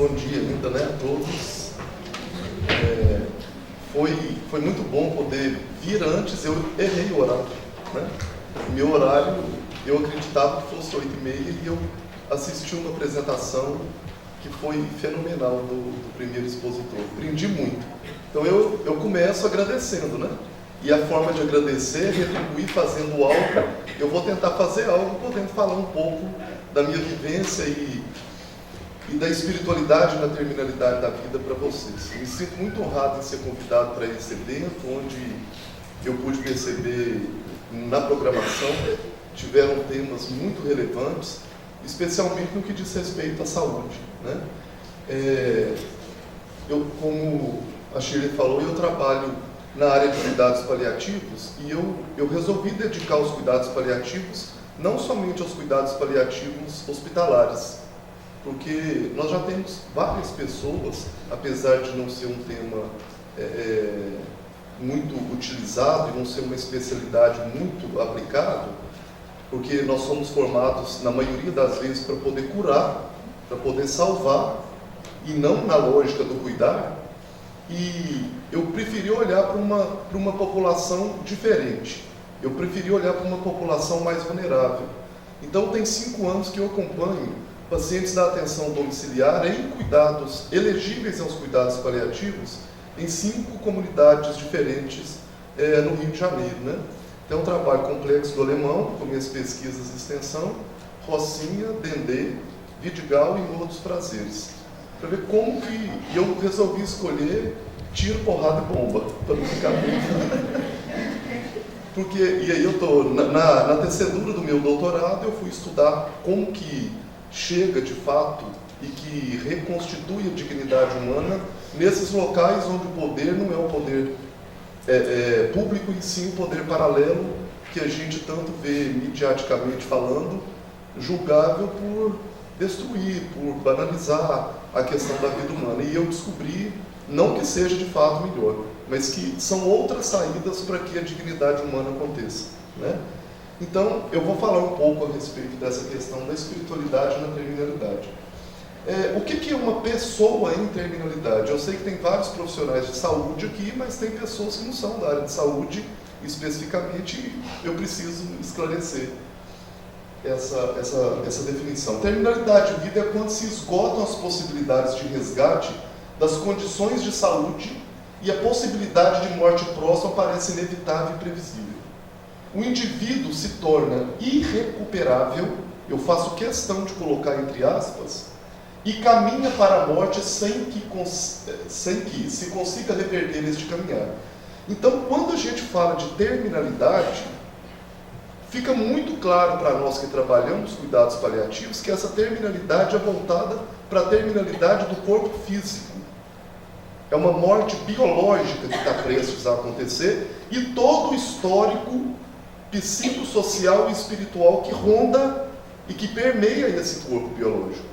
Bom dia ainda, né, a todos. Foi muito bom poder vir antes. Eu errei o horário, né? O meu horário, eu acreditava que fosse 8h30 e eu assisti uma apresentação que foi fenomenal do primeiro expositor. Aprendi muito. Então eu começo agradecendo, né? E a forma de agradecer é retribuir fazendo algo. Eu vou tentar fazer algo, podendo falar um pouco da minha vivência e da espiritualidade na terminalidade da vida para vocês. Me sinto muito honrado em ser convidado para esse evento, onde eu pude perceber na programação tiveram temas muito relevantes, especialmente no que diz respeito à saúde, né? Como a Shirley falou, eu trabalho na área de cuidados paliativos e eu resolvi dedicar os cuidados paliativos não somente aos cuidados paliativos hospitalares, porque nós já temos várias pessoas, apesar de não ser um tema muito utilizado e não ser uma especialidade muito aplicada, porque nós somos formados, na maioria das vezes, para poder curar, para poder salvar, e não na lógica do cuidar. E eu preferi olhar para uma população diferente. Eu preferi olhar para uma população mais vulnerável. Então, tem 5 anos que eu acompanho pacientes da atenção domiciliar em cuidados elegíveis aos cuidados paliativos em 5 comunidades diferentes no Rio de Janeiro, né? Tem um trabalho complexo do Alemão, com minhas pesquisas de extensão, Rocinha, Dendê, Vidigal e Outros Prazeres. Para ver como que eu resolvi escolher tiro, porrada e bomba, para não ficar muito. Porque, e aí eu estou na tecedura do meu doutorado, eu fui estudar como que chega de fato e que reconstitui a dignidade humana nesses locais onde o poder não é o poder público e sim o poder paralelo que a gente tanto vê midiaticamente falando, julgável por destruir, por banalizar a questão da vida humana. E eu descobri, não que seja de fato melhor, mas que são outras saídas para que a dignidade humana aconteça, né? Então, eu vou falar um pouco a respeito dessa questão da espiritualidade na terminalidade. O que é uma pessoa em terminalidade? Eu sei que tem vários profissionais de saúde aqui, mas tem pessoas que não são da área de saúde especificamente, e eu preciso esclarecer essa definição. Terminalidade de vida é quando se esgotam as possibilidades de resgate das condições de saúde e a possibilidade de morte próxima parece inevitável e previsível. O indivíduo se torna irrecuperável, eu faço questão de colocar entre aspas, e caminha para a morte sem que se consiga reverter este caminhar. Então, quando a gente fala de terminalidade, fica muito claro para nós que trabalhamos cuidados paliativos que essa terminalidade é voltada para a terminalidade do corpo físico. É uma morte biológica que está prestes a acontecer e todo o histórico psicossocial e espiritual que ronda e que permeia esse corpo biológico.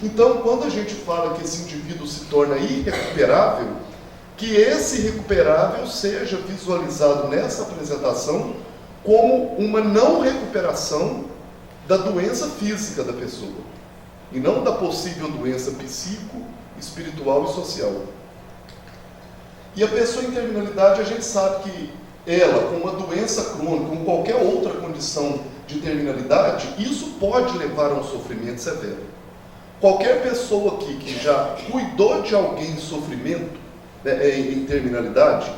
Então, quando a gente fala que esse indivíduo se torna irrecuperável, que esse irrecuperável seja visualizado nessa apresentação como uma não recuperação da doença física da pessoa, e não da possível doença psíquico, espiritual e social. E a pessoa em terminalidade, a gente sabe que ela, com uma doença crônica, com qualquer outra condição de terminalidade, isso pode levar a um sofrimento severo. Qualquer pessoa aqui que já cuidou de alguém em sofrimento, né, em terminalidade,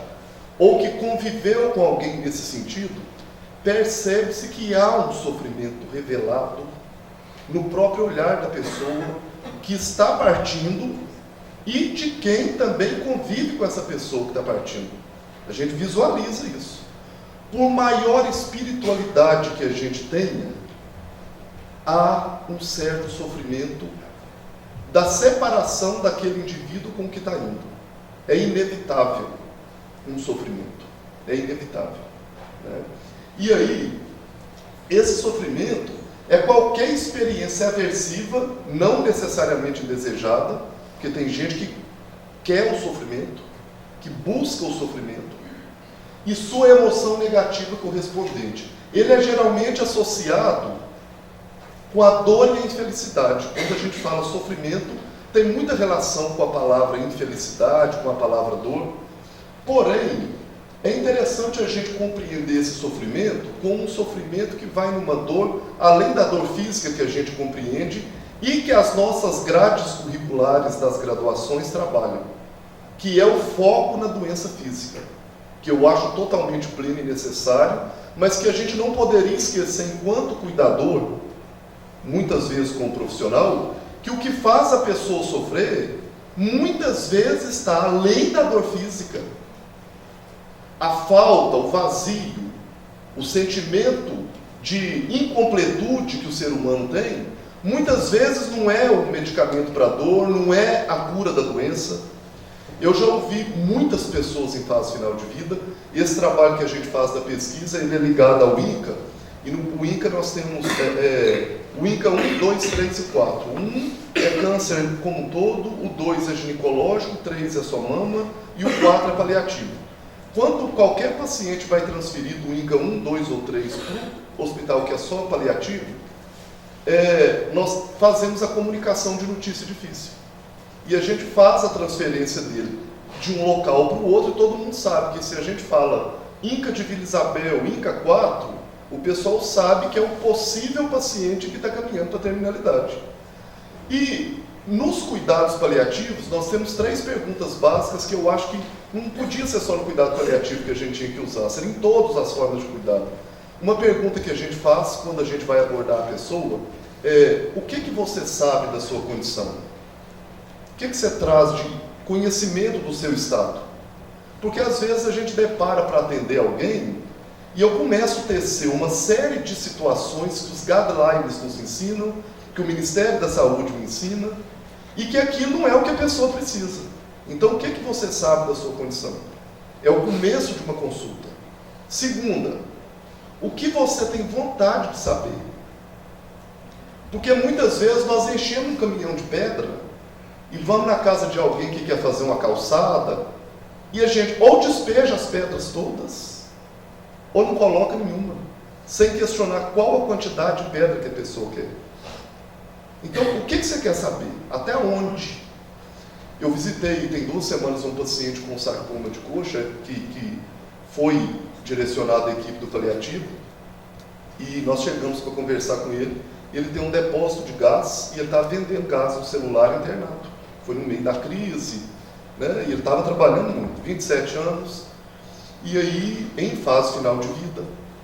ou que conviveu com alguém nesse sentido, percebe-se que há um sofrimento revelado no próprio olhar da pessoa que está partindo e de quem também convive com essa pessoa que está partindo. A gente visualiza isso. Por maior espiritualidade que a gente tenha, há um certo sofrimento da separação daquele indivíduo com o que está indo. É inevitável um sofrimento. É inevitável, né? E aí, esse sofrimento é qualquer experiência aversiva, não necessariamente indesejada, porque tem gente que quer o sofrimento, que busca o sofrimento, e sua emoção negativa correspondente. Ele é geralmente associado com a dor e a infelicidade. Quando a gente fala sofrimento, tem muita relação com a palavra infelicidade, com a palavra dor. Porém, é interessante a gente compreender esse sofrimento como um sofrimento que vai numa dor, além da dor física que a gente compreende e que as nossas grades curriculares das graduações trabalham, que é o foco na doença física, que eu acho totalmente pleno e necessário, mas que a gente não poderia esquecer enquanto cuidador, muitas vezes como profissional, que o que faz a pessoa sofrer, muitas vezes está além da dor física. A falta, o vazio, o sentimento de incompletude que o ser humano tem, muitas vezes não é o medicamento para a dor, não é a cura da doença. Eu já ouvi muitas pessoas em fase final de vida. Esse trabalho que a gente faz da pesquisa, ele é ligado ao INCA, e no INCA nós temos o INCA 1, 2, 3 e 4. 1 é câncer como um todo, o 2 é ginecológico, o 3 é só mama e o 4 é paliativo. Quando qualquer paciente vai transferir do INCA 1, 2 ou 3 para o hospital que é só paliativo, nós fazemos a comunicação de notícia difícil. E a gente faz a transferência dele de um local para o outro, e todo mundo sabe que se a gente fala INCA de Vila Isabel, INCA 4, o pessoal sabe que é um possível paciente que está caminhando para a terminalidade. E nos cuidados paliativos, nós temos 3 perguntas básicas que eu acho que não podia ser só no cuidado paliativo que a gente tinha que usar, seriam em todas as formas de cuidado. Uma pergunta que a gente faz quando a gente vai abordar a pessoa é: o que você sabe da sua condição? O que você traz de conhecimento do seu estado? Porque às vezes a gente depara para atender alguém e eu começo a tecer uma série de situações que os guidelines nos ensinam, que o Ministério da Saúde me ensina, e que aquilo não é o que a pessoa precisa. Então, o que você sabe da sua condição? É o começo de uma consulta. Segunda, o que você tem vontade de saber? Porque muitas vezes nós enchemos um caminhão de pedra e vamos na casa de alguém que quer fazer uma calçada e a gente ou despeja as pedras todas ou não coloca nenhuma, sem questionar qual a quantidade de pedra que a pessoa quer. Então, o que você quer saber? Até onde? Eu visitei, tem 2 semanas, um paciente com sarcoma de coxa que foi direcionado à equipe do paliativo, e nós chegamos para conversar com ele. Ele tem um depósito de gás e ele está vendendo gás no celular internado. Foi no meio da crise, né? E ele estava trabalhando muito, 27 anos, e aí em fase final de vida.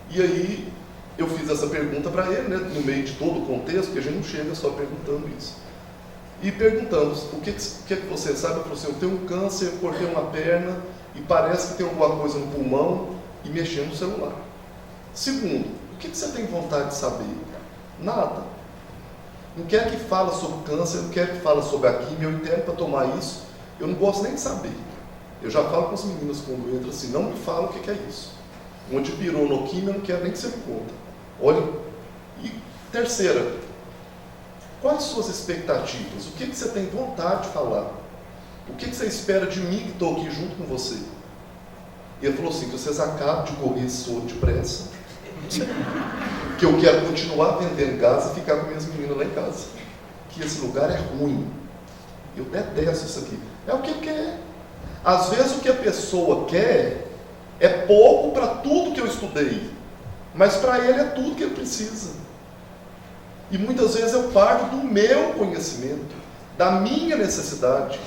E aí eu fiz essa pergunta para ele, né, no meio de todo o contexto, porque a gente não chega só perguntando isso. E perguntamos: o que você sabe? Eu falei assim: eu tenho um câncer, eu cortei uma perna e parece que tem alguma coisa no pulmão, e mexendo no celular. Segundo, o que você tem vontade de saber? Nada. Não quer que fale sobre câncer, não quer que fale sobre a quimio, eu entendo para tomar isso, eu não gosto nem de saber. Eu já falo com as meninas quando entram assim: não me fala o que é isso. Uma dipironoquimia, eu não quero nem que você me conta. Olha. E terceira, quais suas expectativas? O que você tem vontade de falar? O que você espera de mim que estou aqui junto com você? E ele falou assim: que vocês acabam de correr esse soro depressa, que eu quero continuar vendendo gás e ficar com minhas meninas lá em casa, que esse lugar é ruim, eu detesto isso aqui. É o que quer. Às vezes o que a pessoa quer é pouco para tudo que eu estudei, mas para ele é tudo que ele precisa. E muitas vezes eu parto do meu conhecimento, da minha necessidade.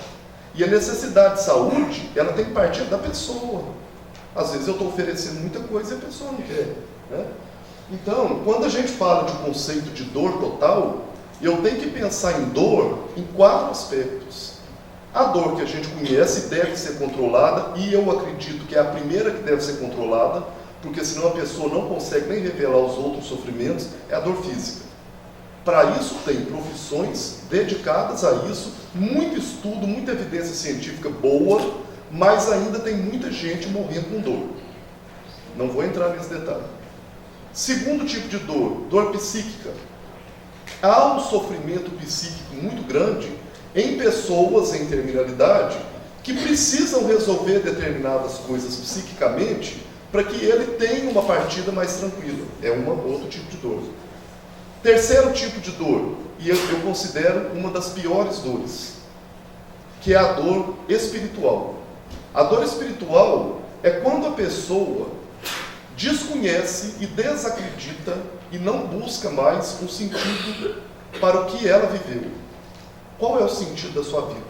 E a necessidade de saúde, ela tem que partir da pessoa. Às vezes eu estou oferecendo muita coisa e a pessoa não quer, né? Então, quando a gente fala de conceito de dor total, eu tenho que pensar em dor em 4 aspectos. A dor que a gente conhece deve ser controlada, e eu acredito que é a primeira que deve ser controlada, porque senão a pessoa não consegue nem revelar os outros sofrimentos, é a dor física. Para isso tem profissões dedicadas a isso, muito estudo, muita evidência científica boa, mas ainda tem muita gente morrendo com dor. Não vou entrar nesse detalhe. Segundo tipo de dor, dor psíquica. Há um sofrimento psíquico muito grande em pessoas em terminalidade que precisam resolver determinadas coisas psiquicamente para que ele tenha uma partida mais tranquila. É outro tipo de dor. Terceiro tipo de dor, e eu considero uma das piores dores, que é a dor espiritual. A dor espiritual é quando a pessoa desconhece e desacredita e não busca mais um sentido para o que ela viveu. Qual é o sentido da sua vida?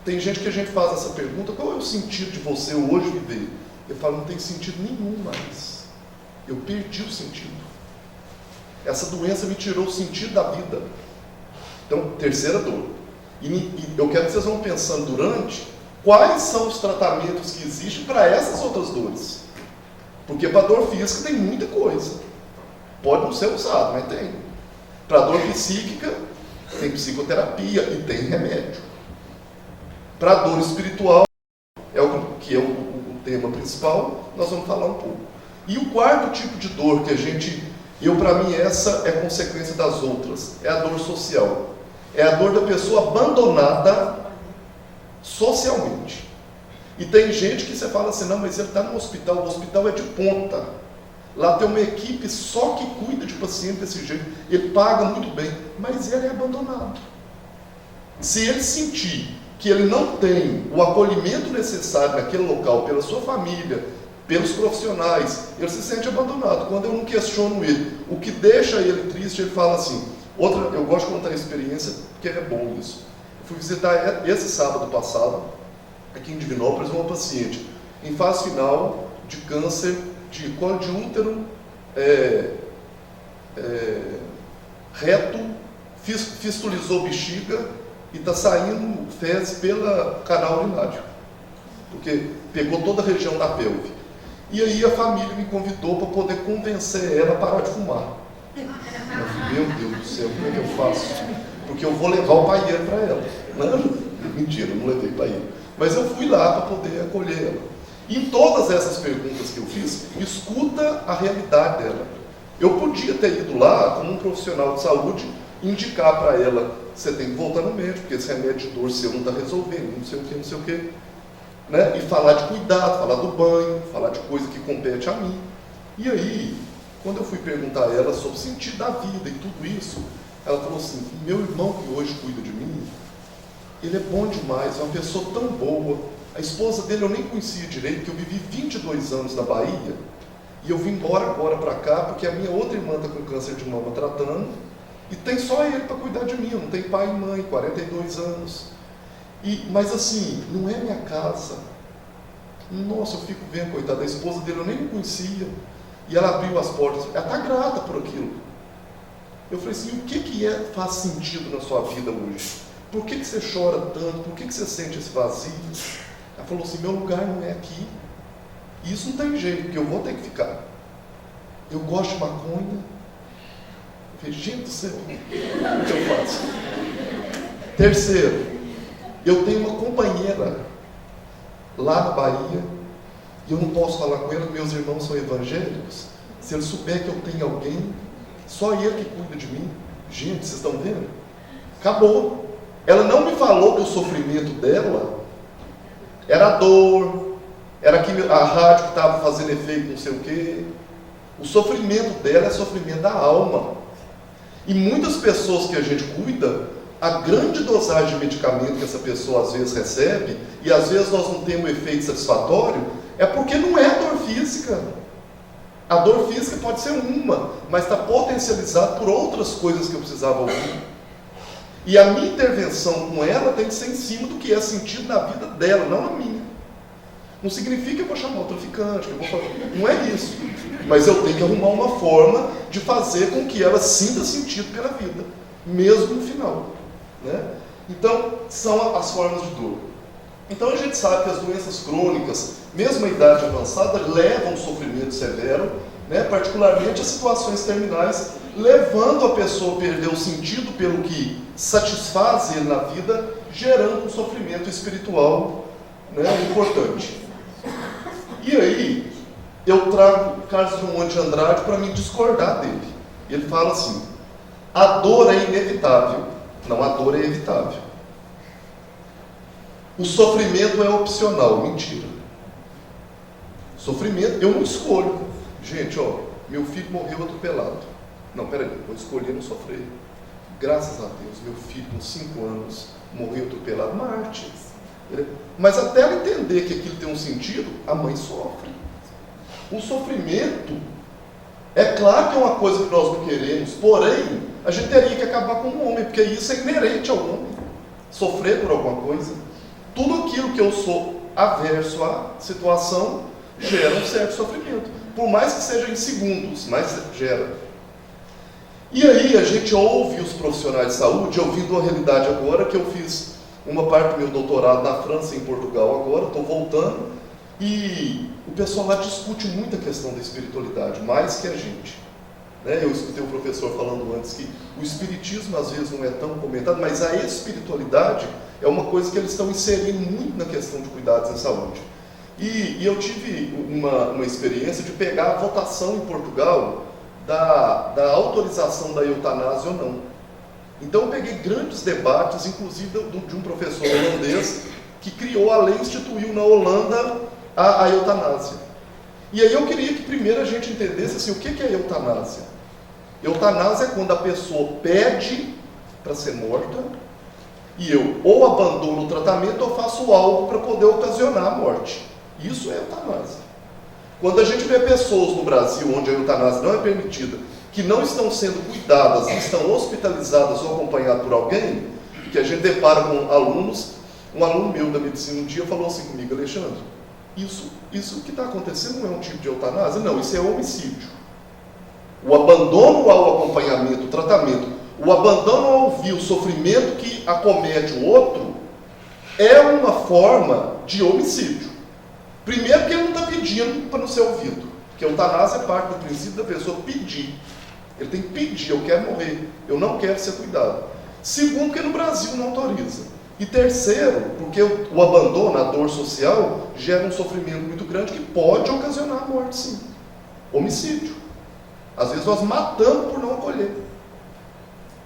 Tem gente que a gente faz essa pergunta: qual é o sentido de você hoje viver? Eu falo: não tem sentido nenhum mais. Eu perdi o sentido. Essa doença me tirou o sentido da vida. Então, terceira dor. E eu quero que vocês vão pensando durante quais são os tratamentos que existem para essas outras dores. Porque para dor física tem muita coisa. Pode não ser usado, mas tem. Para dor psíquica, tem psicoterapia e tem remédio. Para dor espiritual, que é o tema principal, nós vamos falar um pouco. E o quarto tipo de dor que para mim essa é consequência das outras, é a dor social. É a dor da pessoa abandonada socialmente. E tem gente que você fala assim: não, mas ele está no hospital, o hospital é de ponta. Lá tem uma equipe só que cuida de paciente desse jeito, ele paga muito bem, mas ele é abandonado. Se ele sentir que ele não tem o acolhimento necessário naquele local, pela sua família, pelos profissionais, ele se sente abandonado. Quando eu não questiono ele, o que deixa ele triste, ele fala assim. Eu gosto de contar a experiência, porque é bom isso. Eu fui visitar esse sábado passado, aqui em Divinópolis, uma paciente em fase final de câncer de colo de útero, reto, fistulizou bexiga e está saindo fezes pelo canal urinário, porque pegou toda a região da pelve. E aí a família me convidou para poder convencer ela a parar de fumar. Eu falei: meu Deus do céu, como é que eu faço? Porque eu vou levar o paieiro para ela. Não, mentira, eu não levei paieiro. Mas eu fui lá para poder acolher ela. E em todas essas perguntas que eu fiz, escuta a realidade dela. Eu podia ter ido lá, como um profissional de saúde, indicar para ela: você tem que voltar no médico, porque esse remédio de dor seu não está resolvendo, não sei o que, não sei o que. Né? E falar de cuidado, falar do banho, falar de coisa que compete a mim. E aí, quando eu fui perguntar a ela sobre o sentido da vida e tudo isso, ela falou assim: meu irmão que hoje cuida de mim, ele é bom demais, é uma pessoa tão boa. A esposa dele eu nem conhecia direito, porque eu vivi 22 anos na Bahia, e eu vim embora agora para cá, porque a minha outra irmã está com câncer de mama tratando, e tem só ele para cuidar de mim, eu não tenho pai e mãe, 42 anos. Mas assim, não é minha casa. Nossa, eu fico vendo, coitada, a esposa dele eu nem conhecia, e ela abriu as portas, ela está grata por aquilo. Eu falei assim: o que faz sentido na sua vida hoje? Por que você chora tanto? Por que você sente esse vazio? Ela falou assim: meu lugar não é aqui. E isso não tem jeito, porque eu vou ter que ficar. Eu gosto de maconha. Eu falei: gente do céu, o que eu faço? Terceiro, eu tenho uma companheira lá na Bahia, e eu não posso falar com ela, meus irmãos são evangélicos. Se ele souber que eu tenho alguém, só ele que cuida de mim. Gente, vocês estão vendo? Acabou. Ela não me falou que o sofrimento dela era a dor, era que a rádio que estava fazendo efeito, não sei o quê. O sofrimento dela é sofrimento da alma. E muitas pessoas que a gente cuida, a grande dosagem de medicamento que essa pessoa às vezes recebe, e às vezes nós não temos um efeito satisfatório, é porque não é a dor física. A dor física pode ser uma, mas está potencializada por outras coisas que eu precisava ouvir. E a minha intervenção com ela tem que ser em cima do que é sentido na vida dela, não na minha. Não significa que eu vou chamar o traficante, que eu vou fazer. Não é isso. Mas eu tenho que arrumar uma forma de fazer com que ela sinta sentido pela vida, mesmo no final. Né? Então, são as formas de dor. Então, a gente sabe que as doenças crônicas, mesmo a idade avançada, levam um sofrimento severo, né? Particularmente as situações terminais, levando a pessoa a perder o sentido pelo que satisfaz ele na vida, gerando um sofrimento espiritual, né? Importante. E aí, eu trago Carlos Drummond de Andrade para me discordar dele. Ele fala assim: a dor é inevitável. Não, a dor é evitável. O sofrimento é opcional. Mentira. Sofrimento, eu não escolho. Gente, ó, meu filho morreu atropelado. Não, peraí, vou escolher não sofrer. Graças a Deus, meu filho com 5 anos morreu atropelado, Marte. Mas até ela entender que aquilo tem um sentido, a mãe sofre. O sofrimento, é claro que é uma coisa que nós não queremos, porém, a gente teria que acabar com o homem, porque isso é inerente ao homem. Sofrer por alguma coisa. Tudo aquilo que eu sou averso à situação gera um certo sofrimento. Por mais que seja em segundos, mas gera. E aí a gente ouve os profissionais de saúde, ouvindo a realidade agora, que eu fiz uma parte do meu doutorado na França e em Portugal agora, estou voltando, e o pessoal lá discute muito a questão da espiritualidade, mais que a gente. Né? Eu escutei o professor falando antes que o espiritismo às vezes não é tão comentado, mas a espiritualidade é uma coisa que eles estão inserindo muito na questão de cuidados em saúde. E eu tive uma experiência de pegar a votação em Portugal da autorização da eutanásia ou não. Então eu peguei grandes debates, inclusive de um professor holandês que criou a lei e instituiu na Holanda a eutanásia. E aí eu queria que primeiro a gente entendesse assim, o que é eutanásia. Eutanásia é quando a pessoa pede para ser morta e eu ou abandono o tratamento ou faço algo para poder ocasionar a morte. Isso é eutanásia. Quando a gente vê pessoas no Brasil onde a eutanásia não é permitida, que não estão sendo cuidadas, que estão hospitalizadas ou acompanhadas por alguém, que a gente depara com alunos, um aluno meu da medicina um dia falou assim comigo, Alexandre, isso que está acontecendo não é um tipo de eutanásia? Não, isso é homicídio. O abandono ao acompanhamento, o tratamento, o abandono ao ouvir o sofrimento que acomete o outro, é uma forma de homicídio. Primeiro porque ele não está pedindo para não ser ouvido, porque a eutanásia é parte do princípio da pessoa pedir. Ele tem que pedir, eu quero morrer, eu não quero ser cuidado. Segundo, porque no Brasil não autoriza. E terceiro, porque o abandono, a dor social, gera um sofrimento muito grande que pode ocasionar a morte, sim. Homicídio. Às vezes nós matamos por não acolher.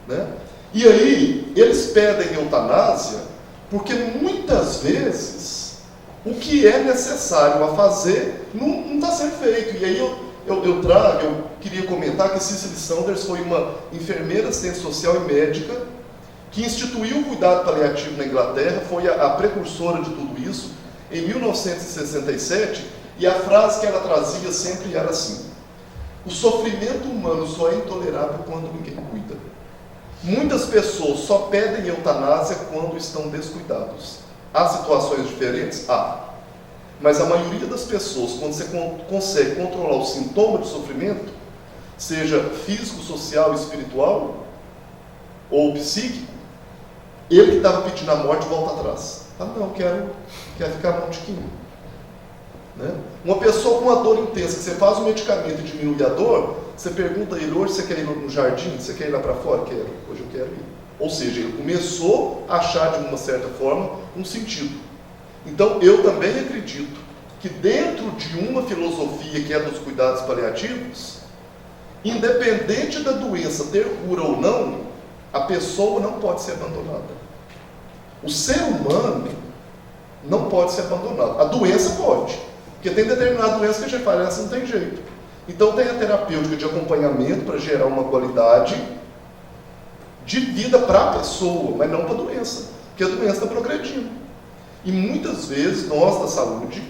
Né? E aí, eles pedem eutanásia porque muitas vezes o que é necessário a fazer não está sendo feito. E aí eu queria comentar que Cicely Saunders foi uma enfermeira, assistente social e médica que instituiu o cuidado paliativo na Inglaterra, foi a precursora de tudo isso, em 1967, e a frase que ela trazia sempre era assim: o sofrimento humano só é intolerável quando ninguém cuida. Muitas pessoas só pedem eutanásia quando estão descuidados. Há situações diferentes? Há. Mas a maioria das pessoas, quando você consegue controlar o sintoma de sofrimento, seja físico, social, espiritual ou psíquico, ele que estava pedindo a morte volta atrás. Fala, não, quero ficar montiquinho. Né? Uma pessoa com uma dor intensa, que você faz o medicamento e diminui a dor, você pergunta a ele, hoje você quer ir no jardim? Você quer ir lá para fora? Quero. Hoje eu quero ir. Ou seja, ele começou a achar de uma certa forma um sentido. Então eu também acredito que dentro de uma filosofia que é dos cuidados paliativos, independente da doença ter cura ou não, a pessoa não pode ser abandonada. O ser humano não pode ser abandonado. A doença pode, porque tem determinada doença que a gente fala, essa não tem jeito. Então tem a terapêutica de acompanhamento para gerar uma qualidade de vida para a pessoa, mas não para a doença, porque a doença está progredindo. E muitas vezes nós da saúde,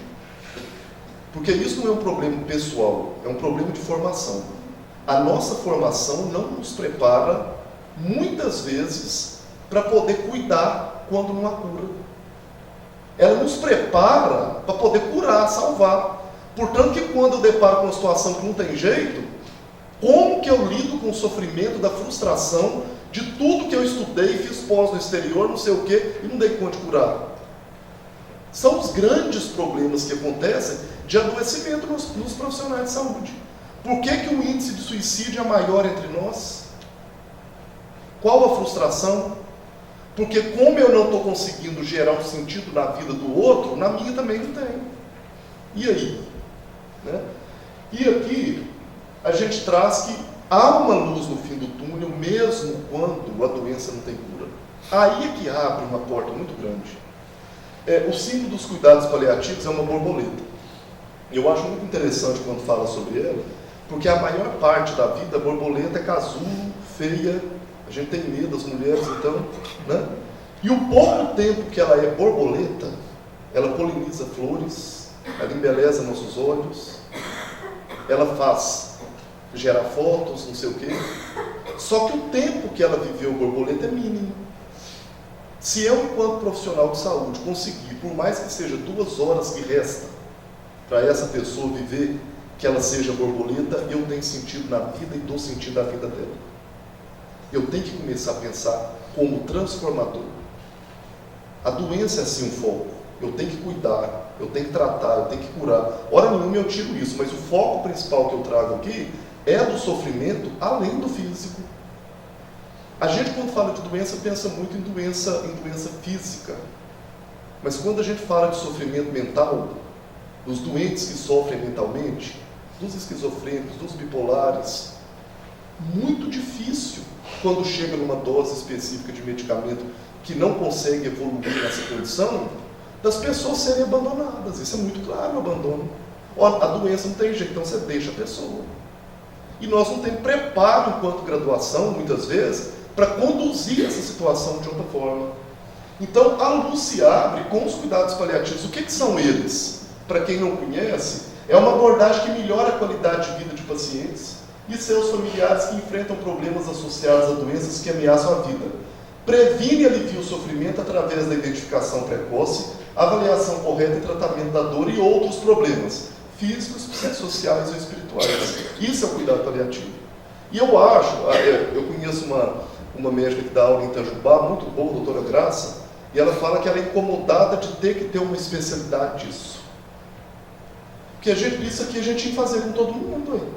porque isso não é um problema pessoal, é um problema de formação. A nossa formação não nos prepara, muitas vezes, para poder cuidar quando não há cura. Ela nos prepara para poder curar, salvar. Portanto, que quando eu deparo com uma situação que não tem jeito, como que eu lido com o sofrimento, da frustração, de tudo que eu estudei, fiz pós no exterior, não sei o quê, e não dei conta de curar? São os grandes problemas que acontecem de adoecimento nos profissionais de saúde. Por que o índice de suicídio é maior entre nós? Qual a frustração? Porque como eu não estou conseguindo gerar um sentido na vida do outro, na minha também não tem. E aí? Né? E aqui a gente traz que há uma luz no fim do túnel, mesmo quando a doença não tem cura. Aí é que abre uma porta muito grande. O símbolo dos cuidados paliativos é uma borboleta. Eu acho muito interessante quando fala sobre ela, porque a maior parte da vida a borboleta é casulo, feia, a A gente tem medo, as mulheres, então, né? E o pouco tempo que ela é borboleta, ela poliniza flores, ela embeleza nossos olhos, ela faz gerar fotos, não sei o quê. Só que o tempo que ela viveu borboleta é mínimo. Se eu, enquanto profissional de saúde, conseguir, por mais que seja 2 horas que resta para essa pessoa viver, que ela seja borboleta, eu tenho sentido na vida e dou sentido à vida dela. Eu tenho que começar a pensar como transformador. A doença é assim um foco. Eu tenho que cuidar, eu tenho que tratar, eu tenho que curar. Hora nenhuma eu tiro isso, mas o foco principal que eu trago aqui é do sofrimento além do físico. A gente, quando fala de doença, pensa muito em doença física. Mas quando a gente fala de sofrimento mental, dos doentes que sofrem mentalmente, dos esquizofrênicos, dos bipolares, muito difícil quando chega numa dose específica de medicamento que não consegue evoluir nessa condição, das pessoas serem abandonadas. Isso é muito claro, o abandono. A doença não tem jeito, então você deixa a pessoa. E nós não temos preparo, enquanto graduação, muitas vezes, para conduzir essa situação de outra forma. Então, a luz se abre com os cuidados paliativos. O que são eles? Para quem não conhece, é uma abordagem que melhora a qualidade de vida de pacientes e seus familiares que enfrentam problemas associados a doenças que ameaçam a vida. Previne e alivia o sofrimento através da identificação precoce, avaliação correta e tratamento da dor e outros problemas, físicos, psicossociais ou espirituais. Isso é o cuidado paliativo. E eu acho, eu conheço uma médica que dá aula em Itajubá, muito boa, a doutora Graça, e ela fala que ela é incomodada de ter que ter uma especialidade disso. Porque isso aqui a gente tinha que fazer com todo mundo. Hein?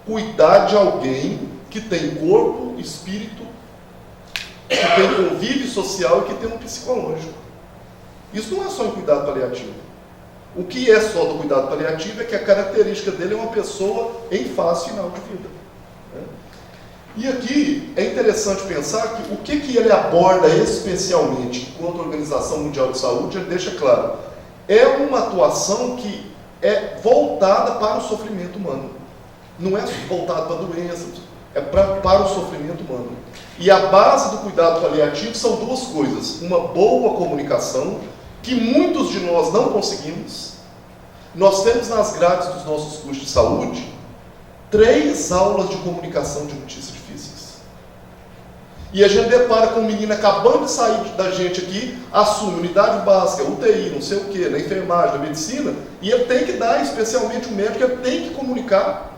Cuidar de alguém que tem corpo, espírito, que tem convívio social e que tem um psicológico. Isso não é só um cuidado paliativo. O que é só do cuidado paliativo é que a característica dele é uma pessoa em fase final de vida. Né? E aqui é interessante pensar que o que ele aborda especialmente enquanto Organização Mundial de Saúde, ele deixa claro, é uma atuação que é voltada para o sofrimento humano. Não é voltada para a doença, é para o sofrimento humano. E a base do cuidado paliativo são 2 coisas. Uma boa comunicação, que muitos de nós não conseguimos. Nós temos nas grades dos nossos cursos de saúde 3 aulas de comunicação de notícias difíceis. E a gente depara com um menino acabando de sair da gente aqui, assume unidade básica, UTI, não sei o que, na enfermagem, na medicina, e ele tem que dar, especialmente o médico, ele tem que comunicar.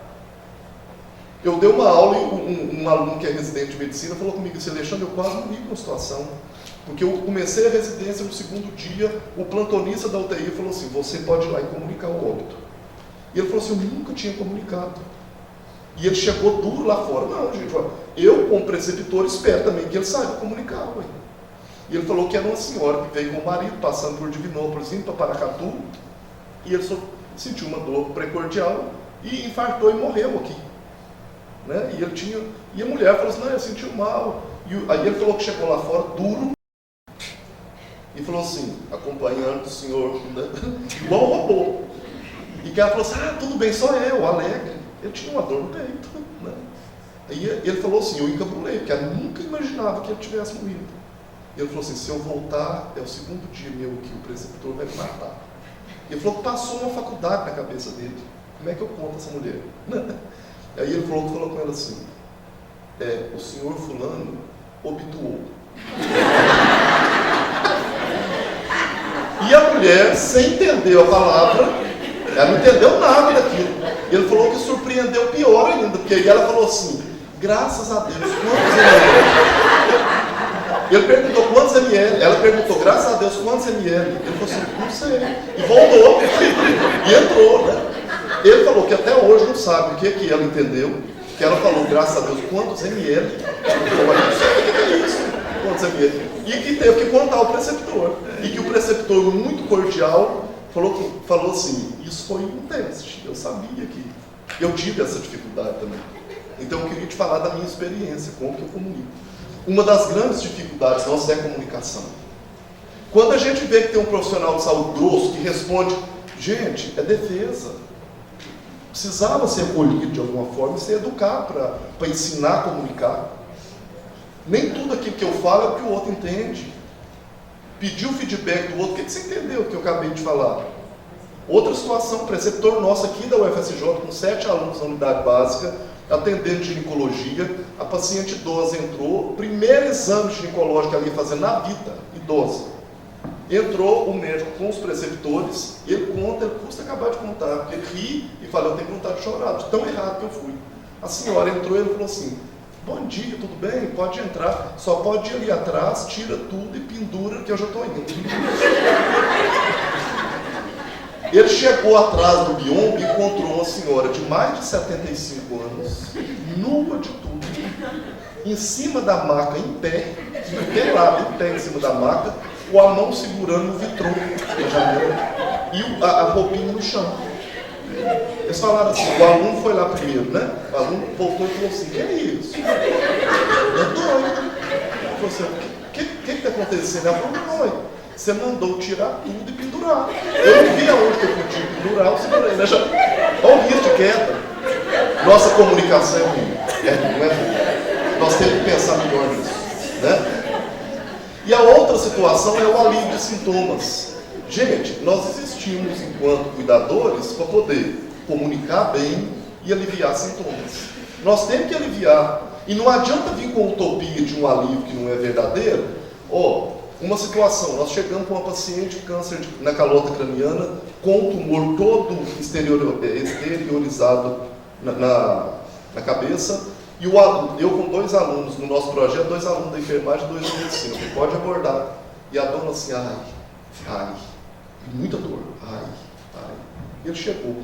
Eu dei uma aula e um aluno que é residente de medicina falou comigo assim, Alexandre, eu quase morri com a situação. Porque eu comecei a residência no 2º dia, o plantonista da UTI falou assim, você pode ir lá e comunicar o óbito. E ele falou assim, eu nunca tinha comunicado. E ele chegou duro lá fora. Não, gente, eu como preceptor espero também que ele saiba comunicar. Ué. E ele falou que era uma senhora que veio com o marido, passando por Divinópolis, indo para Paracatu, e ele só sentiu uma dor precordial e infartou e morreu aqui. Né? E a mulher falou assim, não, eu senti mal. Aí ele falou que chegou lá fora, duro, e falou assim, acompanhando o senhor, né? Igual um robô. E que ela falou assim, tudo bem, só eu, alegre. Eu tinha uma dor no peito. Né? Aí ele falou assim, eu encabulei, porque eu nunca imaginava que ele tivesse morrido. E ele falou assim, se eu voltar, é o 2º dia meu que o preceptor vai me matar. E ele falou que passou uma faculdade na cabeça dele. Como é que eu conto essa mulher? Aí ele falou com ela assim, o senhor fulano obtuou. E a mulher, sem entender a palavra, ela não entendeu nada daquilo. Ele falou que surpreendeu pior ainda, porque aí ela falou assim, graças a Deus, quantos ml? Ele perguntou quantos ml, ela perguntou, graças a Deus, quantos ml? Ele falou assim, não sei. E voltou, e entrou, né? Ele falou que até hoje não sabe o que ela entendeu, que ela falou, graças a Deus, quantos ml? Ele falou, mas não sei o que é isso, quantos ml? E que teve que contar o preceptor. E que o preceptor, muito cordial, falou assim, isso foi um teste, eu sabia que eu tive essa dificuldade também. Então eu queria te falar da minha experiência, como que eu comunico. Uma das grandes dificuldades nossas é a comunicação. Quando a gente vê que tem um profissional de saúde grosso que responde, gente, é defesa. Precisava ser acolhido de alguma forma e ser educado para ensinar a comunicar. Nem tudo aquilo que eu falo é o que o outro entende. Pedir o feedback do outro, o que você entendeu do que eu acabei de falar? Outra situação, preceptor nosso aqui da UFSJ, com 7 alunos na unidade básica, atendendo ginecologia, a paciente idosa entrou, primeiro exame ginecológico que ela ia fazer na vida, idosa. Entrou o médico com os preceptores, ele conta, ele custa acabar de contar, porque ele ri e fala, eu tenho vontade de chorar, de tão errado que eu fui. A senhora entrou e ele falou assim, bom dia, tudo bem? Pode entrar, só pode ir ali atrás, tira tudo e pendura que eu já estou indo. Ele chegou atrás do biombo e encontrou uma senhora de mais de 75 anos, nua de tudo, em cima da maca, em pé, pelada, em pé em cima da maca, com a mão segurando o vitrô da janela e a roupinha no chão. Eles falaram assim, o aluno foi lá primeiro, né? O aluno voltou e falou assim, que é isso? Eu doido. Ele falou assim, o que está acontecendo? Ela falou, não, mãe, você mandou tirar tudo e pendurar. Eu não vi aonde que eu podia pendurar, eu segurei, né? Olha o risco de queda. Nossa comunicação é ruim, não é boa. Nós temos que pensar melhor nisso, né? E a outra situação é o alívio de sintomas. Gente, nós existimos enquanto cuidadores para poder comunicar bem e aliviar sintomas. Nós temos que aliviar. E não adianta vir com utopia de um alívio que não é verdadeiro. Uma situação, nós chegamos com uma paciente de câncer na calota craniana, com o tumor todo exteriorizado na cabeça. E eu com 2 alunos no nosso projeto, 2 alunos da enfermagem e 2 da medicina, você pode abordar. E a dona assim, ai, muita dor, ai. Ele chegou,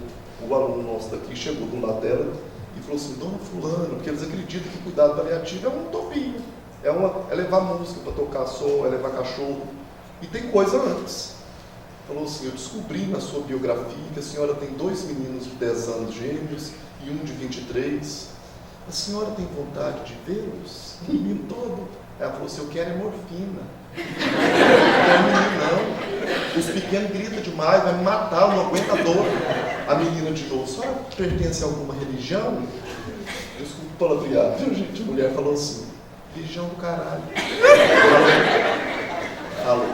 o aluno nosso daqui chegou do lado dela e falou assim, dona fulano, porque eles acreditam que cuidado paliativo é uma utopia, é levar música para tocar som, é levar cachorro, e tem coisa antes. Falou assim, eu descobri na sua biografia que a senhora tem 2 meninos de 10 anos gêmeos e um de 23. A senhora tem vontade de vê-los? O menino todo. Ela falou assim, eu quero é morfina. Não quero menino não. Os pequenos gritam demais, vai me matar, não aguenta a dor. A menina de novo, a senhora pertence a alguma religião? Desculpa o palavreado, viu gente? A mulher falou assim, religião do caralho. Falou.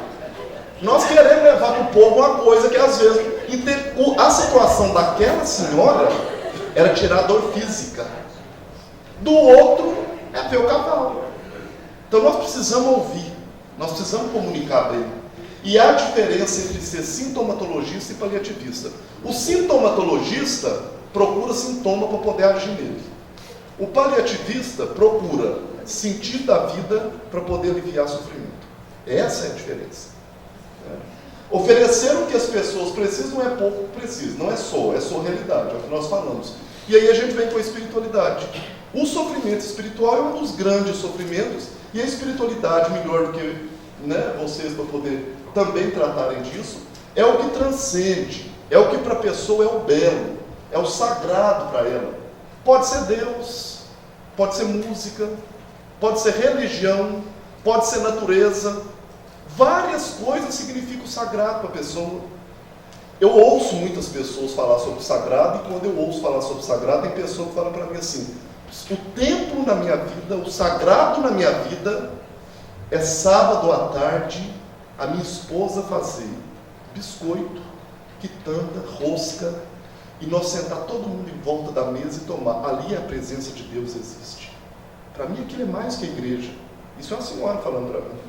Nós queremos levar para o povo uma coisa que às vezes... A situação daquela senhora era tirar a dor física. Do outro é ver o cavalo. Então nós precisamos ouvir, nós precisamos comunicar bem. E há diferença entre ser sintomatologista e paliativista. O sintomatologista procura sintoma para poder agir nele. O paliativista procura sentido da vida para poder aliviar sofrimento. Essa é a diferença. Oferecer o que as pessoas precisam não é pouco que precisam, não é só realidade, é o que nós falamos. E aí a gente vem com a espiritualidade. O sofrimento espiritual é um dos grandes sofrimentos, e a espiritualidade, melhor do que vocês para poder também tratarem disso, é o que transcende, é o que para a pessoa é o belo, é o sagrado para ela. Pode ser Deus, pode ser música, pode ser religião, pode ser natureza. Várias coisas significam sagrado para a pessoa. Eu ouço muitas pessoas falar sobre o sagrado, e quando eu ouço falar sobre o sagrado, tem pessoa que fala para mim assim, o templo na minha vida, o sagrado na minha vida, é sábado à tarde, a minha esposa fazer biscoito, quitanda, rosca, e nós sentar todo mundo em volta da mesa e tomar. Ali a presença de Deus existe. Para mim aquilo é mais que a igreja. Isso é uma senhora falando para mim.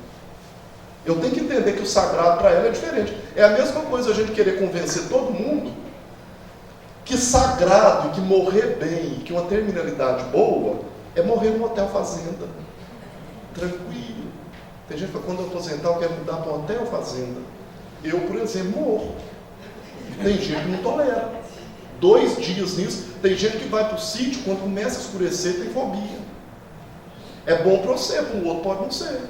Eu tenho que entender que o sagrado para ela é diferente. É a mesma coisa a gente querer convencer todo mundo que sagrado, que morrer bem, que uma terminalidade boa, é morrer num hotel fazenda. Tranquilo. Tem gente que fala, quando eu aposentar, eu quero mudar para um hotel fazenda. Eu, por exemplo, morro. Tem gente que não tolera. 2 dias nisso. Tem gente que vai para o sítio, quando começa a escurecer, tem fobia. É bom para você, para o outro pode não ser.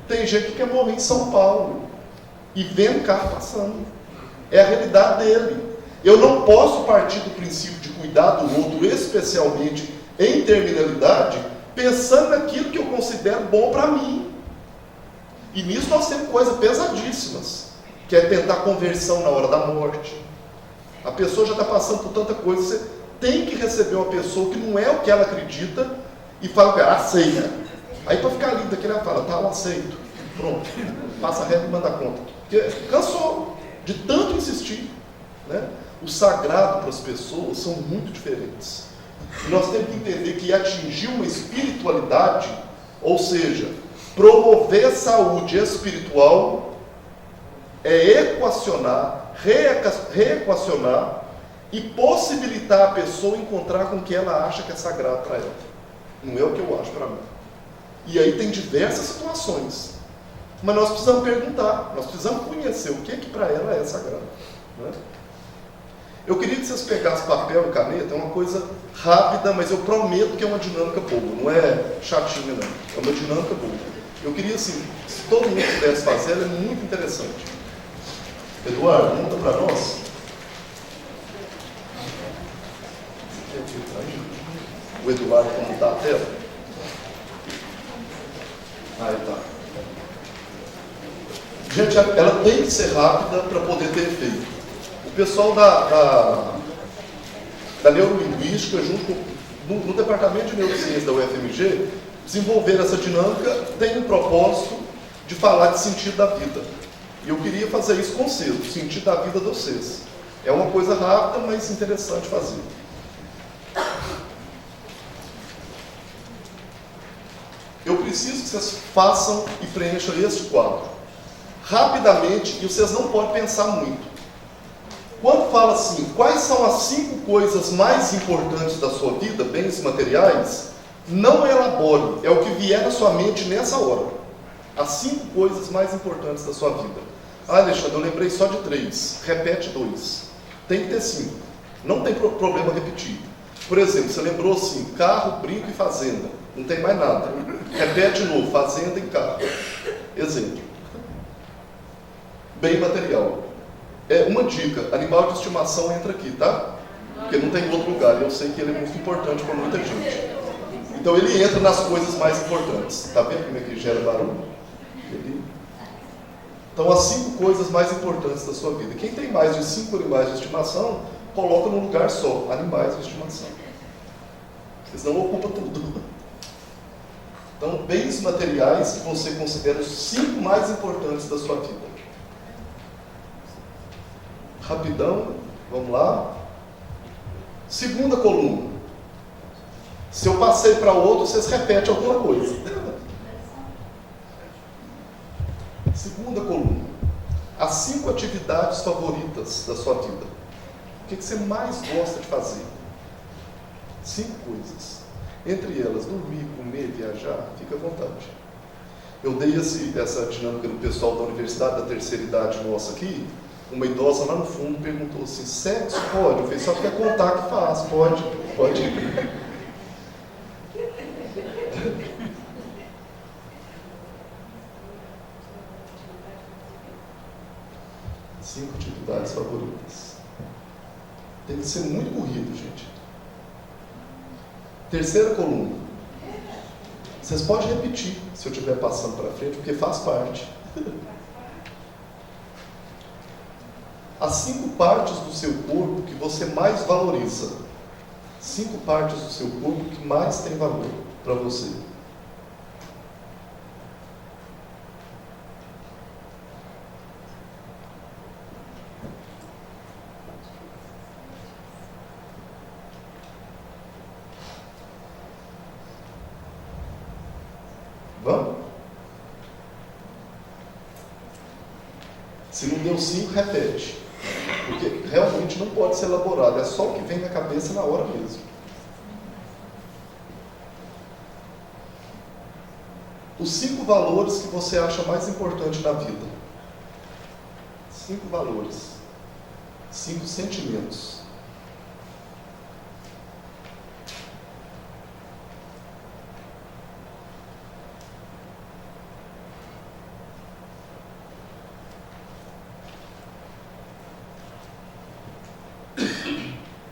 Tem gente que quer morrer em São Paulo e vendo o carro passando. É a realidade dele. Eu não posso partir do princípio de cuidar do outro, especialmente em terminalidade, pensando naquilo que eu considero bom para mim. E nisso nós temos coisas pesadíssimas, que é tentar conversão na hora da morte. A pessoa já está passando por tanta coisa, você tem que receber uma pessoa que não é o que ela acredita e fala, aceita. Aí para ficar lindo aqui, ela fala, tá, eu aceito. Pronto, passa reto e manda conta. Porque cansou de tanto insistir. Né? O sagrado para as pessoas são muito diferentes. E nós temos que entender que atingir uma espiritualidade, ou seja, promover saúde espiritual, é equacionar, reequacionar e possibilitar a pessoa encontrar com o que ela acha que é sagrado para ela. Não é o que eu acho para mim. E aí tem diversas situações. Mas nós precisamos perguntar, nós precisamos conhecer o que para ela é sagrado. Né? Eu queria que vocês pegassem papel e caneta, é uma coisa rápida, mas eu prometo que é uma dinâmica boa, não é chatinha não, é uma dinâmica boa. Eu queria assim, se todo mundo pudesse fazer, ela é muito interessante. Eduardo, monta para nós. O Eduardo vai montar a tela. Aí tá. Gente, ela tem que ser rápida para poder ter efeito. O pessoal da neurolinguística, junto no departamento de neurociência da UFMG, desenvolver essa dinâmica, tem um propósito de falar de sentido da vida. E eu queria fazer isso com vocês, o sentido da vida de vocês. É uma coisa rápida, mas interessante fazer. Eu preciso que vocês façam e preencham este quadro. Rapidamente, e vocês não podem pensar muito. Quando fala assim, quais são as 5 coisas mais importantes da sua vida, bens materiais, não elabore, é o que vier na sua mente nessa hora. As 5 coisas mais importantes da sua vida. Ah, Alexandre, eu lembrei só de 3, repete 2. Tem que ter 5, não tem problema repetir. Por exemplo, você lembrou assim, carro, brinco e fazenda, não tem mais nada. Repete de novo, fazenda e carro. Exemplo. Bem material. Uma dica, animal de estimação entra aqui, tá? Porque não tem em outro lugar, e eu sei que ele é muito importante para muita gente. Então ele entra nas coisas mais importantes. Tá vendo como é que gera barulho? Então as 5 coisas mais importantes da sua vida. Quem tem mais de 5 animais de estimação, coloca num lugar só, animais de estimação. Porque senão ocupa tudo. Então, bens materiais que você considera os 5 mais importantes da sua vida. Rapidão, vamos lá. Segunda coluna. Se eu passei para outro, vocês repetem alguma coisa. Segunda coluna. As 5 atividades favoritas da sua vida. O que você mais gosta de fazer? 5 coisas. Entre elas, dormir, comer, viajar, fica à vontade. Eu dei essa dinâmica do pessoal da universidade, da terceira idade nossa aqui. Uma idosa lá no fundo perguntou assim, sexo? Pode? Eu falei, só quer contar que faz. Pode. 5 atividades favoritas. Tem que ser muito corrido, gente. Terceira coluna. Vocês podem repetir, se eu estiver passando para frente, porque faz parte. As 5 partes do seu corpo que você mais valoriza. 5 partes do seu corpo que mais tem valor para você. Vamos? Se não deu 5, repete. Porque realmente não pode ser elaborado, é só o que vem na cabeça na hora mesmo. Os 5 valores que você acha mais importante na vida. 5 valores. 5 sentimentos.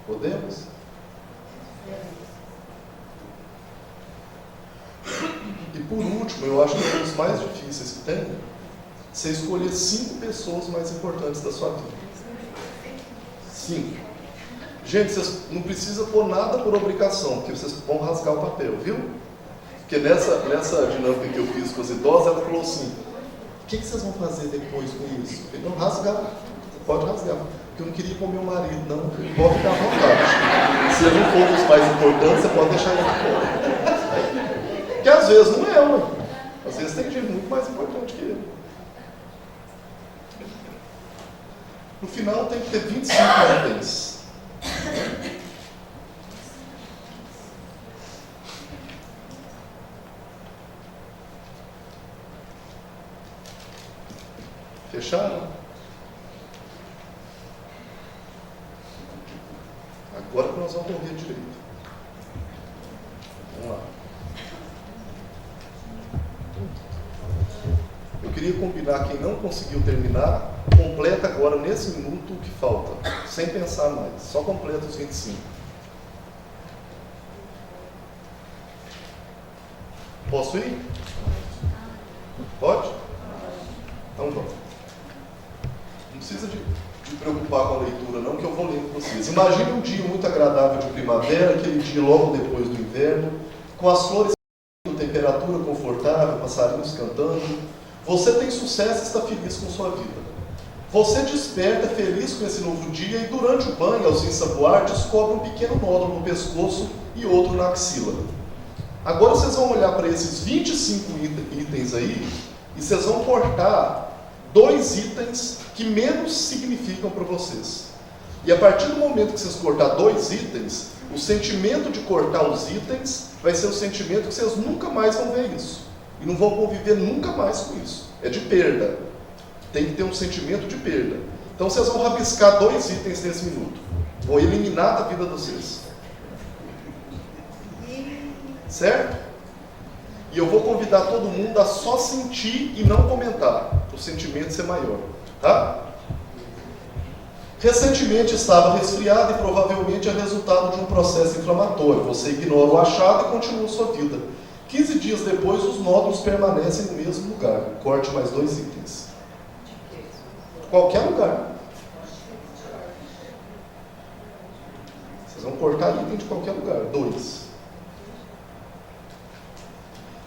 Podemos? E por último, eu acho que é um dos mais difíceis que tem, você escolher 5 pessoas mais importantes da sua vida. 5. Gente, vocês não precisam pôr nada por obrigação, porque vocês vão rasgar o papel, viu? Porque nessa dinâmica que eu fiz com as idosas, ela falou assim, o que vocês vão fazer depois com isso? Eu falei, não, rasgar. Você pode rasgar. Porque eu não queria com o meu marido, não. Pode ficar à vontade. Se ele não for dos mais importantes, você pode deixar ele fora. Porque às vezes não é, ué. Às vezes tem gente muito mais importante que ele. No final tem que ter 25 itens. Fecharam? Agora que nós vamos correr direito. Vamos lá. Eu queria combinar, quem não conseguiu terminar, completa agora, nesse minuto, o que falta. Sem pensar mais. Só completa os 25. Posso ir? Pode? Então vamos. Não precisa de preocupar com a leitura, não, que eu vou ler com vocês. Imagine um dia muito agradável de primavera, aquele dia logo depois do inverno, com as flores, temperatura confortável, passarinhos cantando. Você tem sucesso e está feliz com sua vida. Você desperta feliz com esse novo dia e durante o banho, ao se ensaboar, descobre um pequeno nódulo no pescoço e outro na axila. Agora vocês vão olhar para esses 25 itens aí e vocês vão cortar 2 itens que menos significam para vocês. E a partir do momento que vocês cortar 2 itens, o sentimento de cortar os itens vai ser o sentimento que vocês nunca mais vão ver isso. E não vão conviver nunca mais com isso. É de perda. Tem que ter um sentimento de perda. Então vocês vão rabiscar 2 itens nesse minuto. Vou eliminar da vida de vocês. Certo? E eu vou convidar todo mundo a só sentir e não comentar, para o sentimento ser maior. Tá? Recentemente estava resfriado e provavelmente é resultado de um processo inflamatório. Você ignora o achado e continua sua vida. 15 dias depois, os nódulos permanecem no mesmo lugar. Corte mais 2 itens. Qualquer lugar. Vocês vão cortar item de qualquer lugar. 2.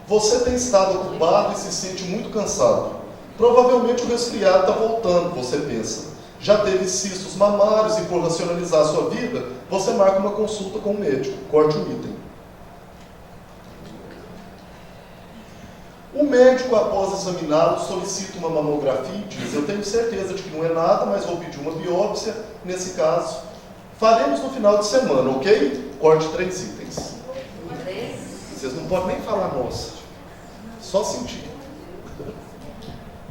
Você tem estado ocupado e se sente muito cansado. Provavelmente o resfriado está voltando, você pensa. Já teve cistos mamários e por racionalizar a sua vida, você marca uma consulta com o médico. Corte um item. O médico, após examiná-lo, solicita uma mamografia e diz, eu tenho certeza de que não é nada, mas vou pedir uma biópsia. Nesse caso, faremos no final de semana, ok? Corte 3 itens. Vocês não podem nem falar, nossa. Só sentir.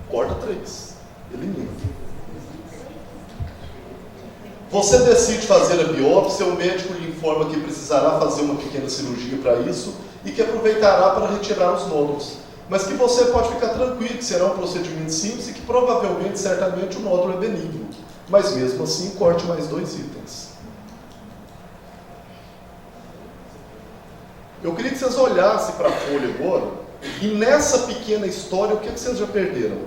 Corta 3. Elimina. Você decide fazer a biópsia, o médico lhe informa que precisará fazer uma pequena cirurgia para isso e que aproveitará para retirar os nódulos. Mas que você pode ficar tranquilo, que será um procedimento simples e que provavelmente, certamente, o nódulo é benigno. Mas mesmo assim, corte mais 2 itens. Eu queria que vocês olhassem para a folha agora e nessa pequena história, o que vocês já perderam?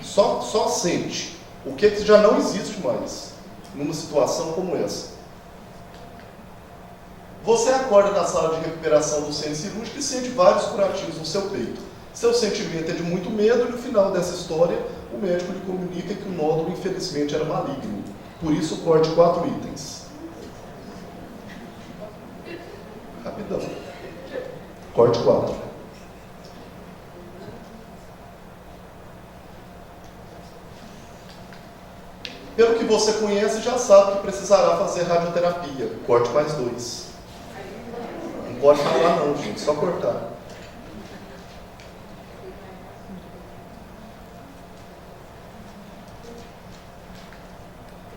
Só sente. O que já não existe mais numa situação como essa. Você acorda na sala de recuperação do centro cirúrgico e sente vários curativos no seu peito. Seu sentimento é de muito medo e no final dessa história, o médico lhe comunica que o nódulo, infelizmente, era maligno. Por isso, corte 4 itens. Rapidão. Corte 4. Pelo que você conhece, já sabe que precisará fazer radioterapia. Corte mais 2. Não pode falar não, gente. Só cortar.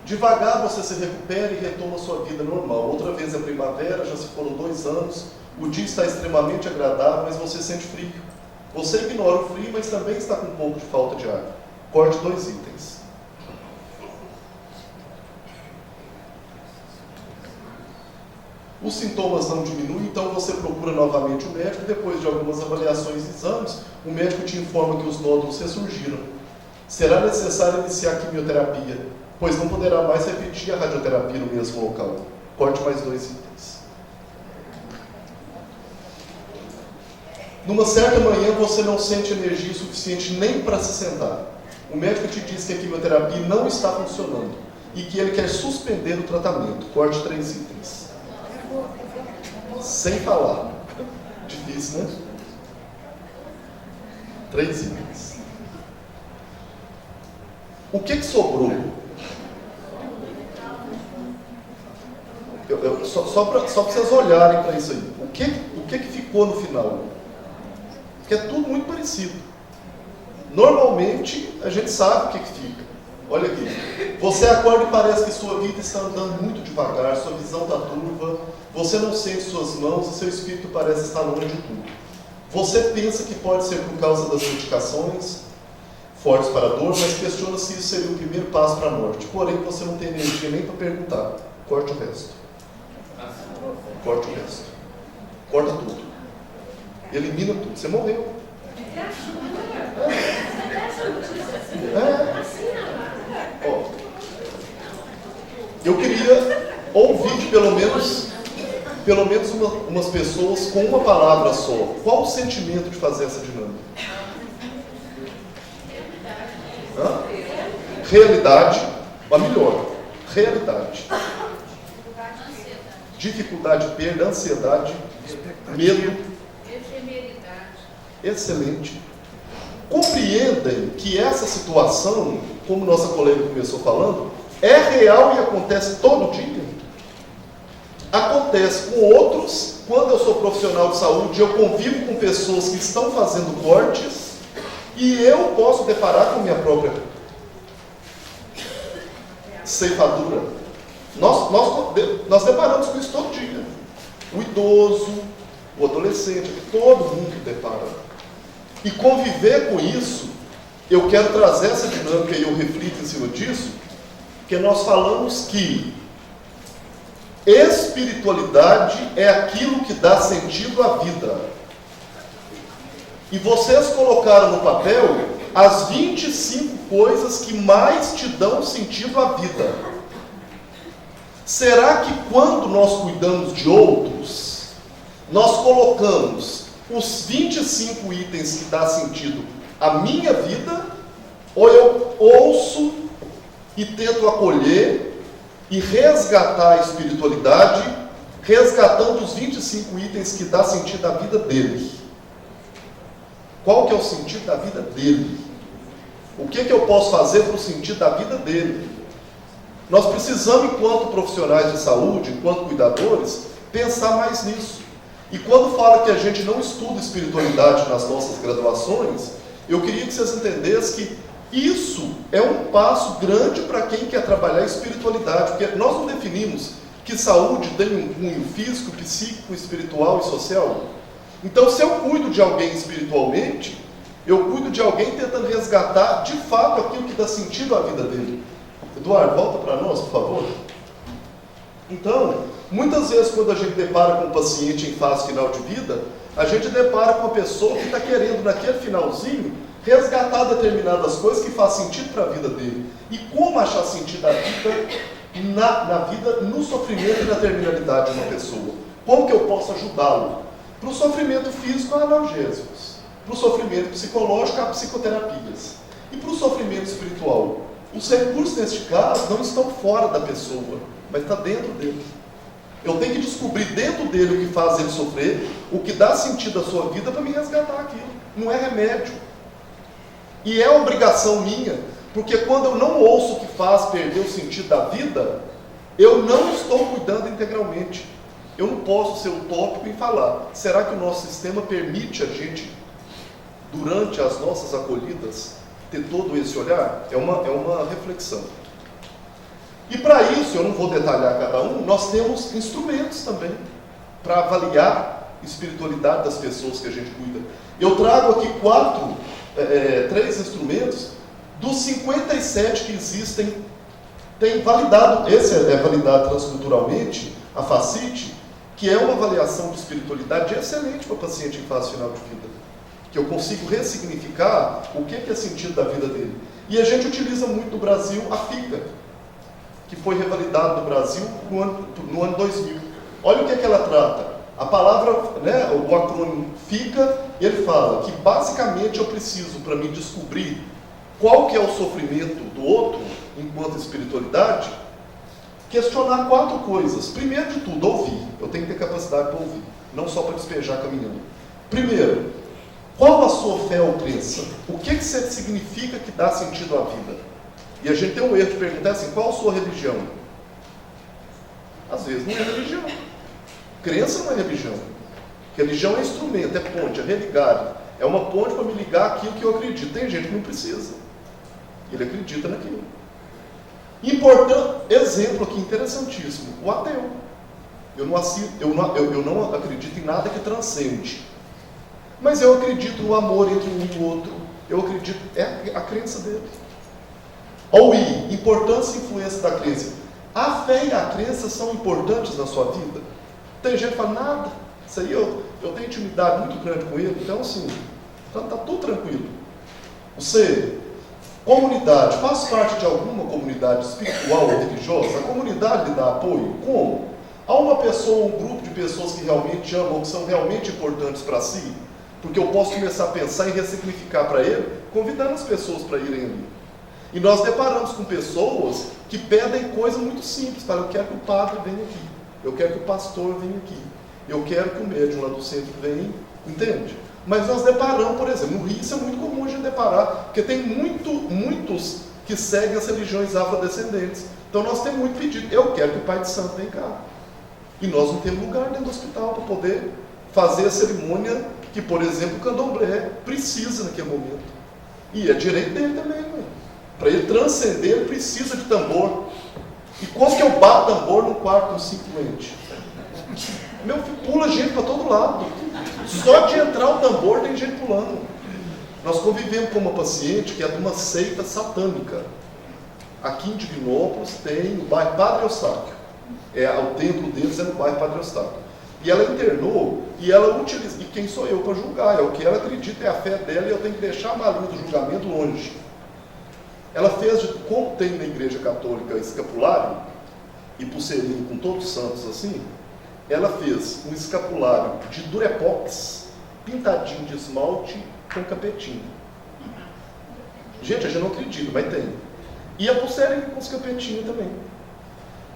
Devagar você se recupera e retoma a sua vida normal. Outra vez é primavera, já se foram 2 anos. O dia está extremamente agradável, mas você sente frio. Você ignora o frio, mas também está com um pouco de falta de ar. Corte 2 itens. Os sintomas não diminuem, então você procura novamente o médico. Depois de algumas avaliações e exames, o médico te informa que os nódulos ressurgiram. Será necessário iniciar quimioterapia, pois não poderá mais repetir a radioterapia no mesmo local. Corte mais 2 itens. Numa certa manhã você não sente energia suficiente nem para se sentar. O médico te diz que a quimioterapia não está funcionando e que ele quer suspender o tratamento. Corte 3 itens. Sem falar. Difícil, né? 3 itens. O que sobrou? Só para vocês olharem para isso aí. O que ficou no final? Porque é tudo muito parecido. Normalmente, a gente sabe o que fica. Olha aqui. Você acorda e parece que sua vida está andando muito devagar, sua visão está turva, você não sente suas mãos e seu espírito parece estar longe de tudo. Você pensa que pode ser por causa das medicações fortes para a dor, mas questiona se isso seria o primeiro passo para a morte. Porém, você não tem energia nem para perguntar. Corte o resto. Corte o resto. Corta tudo. Elimina tudo. Você morreu. Ó, eu queria ouvir de pelo menos umas pessoas com uma palavra só. Qual o sentimento de fazer essa dinâmica? Realidade, a melhor. Realidade. Dificuldade, perda, ansiedade, medo. Excelente. Compreendem que essa situação, como nossa colega começou falando, é real e acontece todo dia? Acontece com outros. Quando eu sou profissional de saúde, eu convivo com pessoas que estão fazendo cortes e eu posso deparar com minha própria ceifadura. Nós deparamos com isso todo dia. O idoso, o adolescente, todo mundo depara. E conviver com isso, eu quero trazer essa dinâmica e eu reflito em cima disso, porque nós falamos que espiritualidade é aquilo que dá sentido à vida. E vocês colocaram no papel as 25 coisas que mais te dão sentido à vida. Será que quando nós cuidamos de outros, nós colocamos os 25 itens que dá sentido à minha vida, ou eu ouço e tento acolher e resgatar a espiritualidade, resgatando os 25 itens que dá sentido à vida dele? Qual que é o sentido da vida dele? O que eu posso fazer para o sentido da vida dele? Nós precisamos, enquanto profissionais de saúde, enquanto cuidadores, pensar mais nisso. E quando fala que a gente não estuda espiritualidade nas nossas graduações, eu queria que vocês entendessem que isso é um passo grande para quem quer trabalhar a espiritualidade, porque nós não definimos que saúde tem um cunho físico, psíquico, espiritual e social. Então, se eu cuido de alguém espiritualmente, eu cuido de alguém tentando resgatar de fato aquilo que dá sentido à vida dele. Eduardo, volta para nós, por favor. Então, muitas vezes quando a gente depara com um paciente em fase final de vida, a gente depara com uma pessoa que está querendo, naquele finalzinho, resgatar determinadas coisas que fazem sentido para a vida dele. E como achar sentido a vida na vida, no sofrimento e na terminalidade de uma pessoa? Como que eu posso ajudá-lo? Para o sofrimento físico, há analgésicos. Para o sofrimento psicológico, há psicoterapias. E para o sofrimento espiritual? Os recursos, neste caso, não estão fora da pessoa, mas está dentro dele. Eu tenho que descobrir dentro dele o que faz ele sofrer, o que dá sentido à sua vida para me resgatar aquilo. Não é remédio. E é obrigação minha, porque quando eu não ouço o que faz perder o sentido da vida, eu não estou cuidando integralmente. Eu não posso ser utópico em falar. Será que o nosso sistema permite a gente, durante as nossas acolhidas, ter todo esse olhar? É uma reflexão. E para isso, eu não vou detalhar cada um, nós temos instrumentos também para avaliar a espiritualidade das pessoas que a gente cuida. Eu trago aqui 3 instrumentos dos 57 que existem. Tem validado, esse é validado transculturalmente, a FACIT, que é uma avaliação de espiritualidade excelente para o paciente em fase final de vida. Que eu consigo ressignificar o que é sentido da vida dele. E a gente utiliza muito no Brasil a FICA, que foi revalidado no Brasil no ano 2000. Olha o que ela trata. A palavra, o acrônimo FICA ele fala que basicamente eu preciso, para me descobrir qual que é o sofrimento do outro, enquanto espiritualidade, questionar 4 coisas. Primeiro de tudo, ouvir. Eu tenho que ter capacidade para ouvir, não só para despejar caminhando. Primeiro, qual a sua fé ou crença? O que significa que dá sentido à vida? E a gente tem um erro de perguntar assim, qual a sua religião? Às vezes não é religião. Crença não é religião. Religião é instrumento, é ponte, é religar. É uma ponte para me ligar àquilo que eu acredito. Tem gente que não precisa. Ele acredita naquilo. Importante, exemplo aqui interessantíssimo, o ateu. Eu não acredito em nada que transcende. Mas eu acredito no amor entre um e o outro. Eu acredito, é a crença dele. Ou importância e influência da crença. A fé e a crença são importantes na sua vida? Tem gente que fala, nada. Isso aí eu tenho intimidade muito grande com ele, então assim, está tudo tranquilo. Você, comunidade, faz parte de alguma comunidade espiritual ou religiosa? A comunidade lhe dá apoio? Como? Há uma pessoa, um grupo de pessoas que realmente amam, que são realmente importantes para si? Porque eu posso começar a pensar e ressignificar para ele, convidando as pessoas para irem ali. E nós deparamos com pessoas que pedem coisas muito simples. Falam, eu quero que o padre venha aqui. Eu quero que o pastor venha aqui. Eu quero que o médium lá do centro venha. Entende? Mas nós deparamos, por exemplo, no Rio isso é muito comum a gente deparar, porque tem muitos que seguem as religiões afrodescendentes. Então nós temos muito pedido. Eu quero que o pai de santo venha cá. E nós não temos lugar dentro do hospital para poder fazer a cerimônia que, por exemplo, o candomblé precisa naquele momento. E é direito dele também, né? Para ele transcender, ele precisa de tambor. E quando que eu bato tambor no quarto com 5 doentes? Meu filho, pula gente para todo lado. Só de entrar o tambor tem gente pulando. Nós convivemos com uma paciente que é de uma seita satânica. Aqui em Divinópolis tem o bairro Padre Eustáquio. O templo deles é no bairro Padre Eustáquio. E ela internou, e ela utiliza, e quem sou eu para julgar? É o que ela acredita, é a fé dela, e eu tenho que deixar a malinha do julgamento longe. Ela fez, como tem na igreja católica escapulário, e pulseirinho com todos os santos assim, ela fez um escapulário de durepox, pintadinho de esmalte com capetinho. Gente, a gente não acredita, mas tem. E a pulseirinha com os capetinhos também.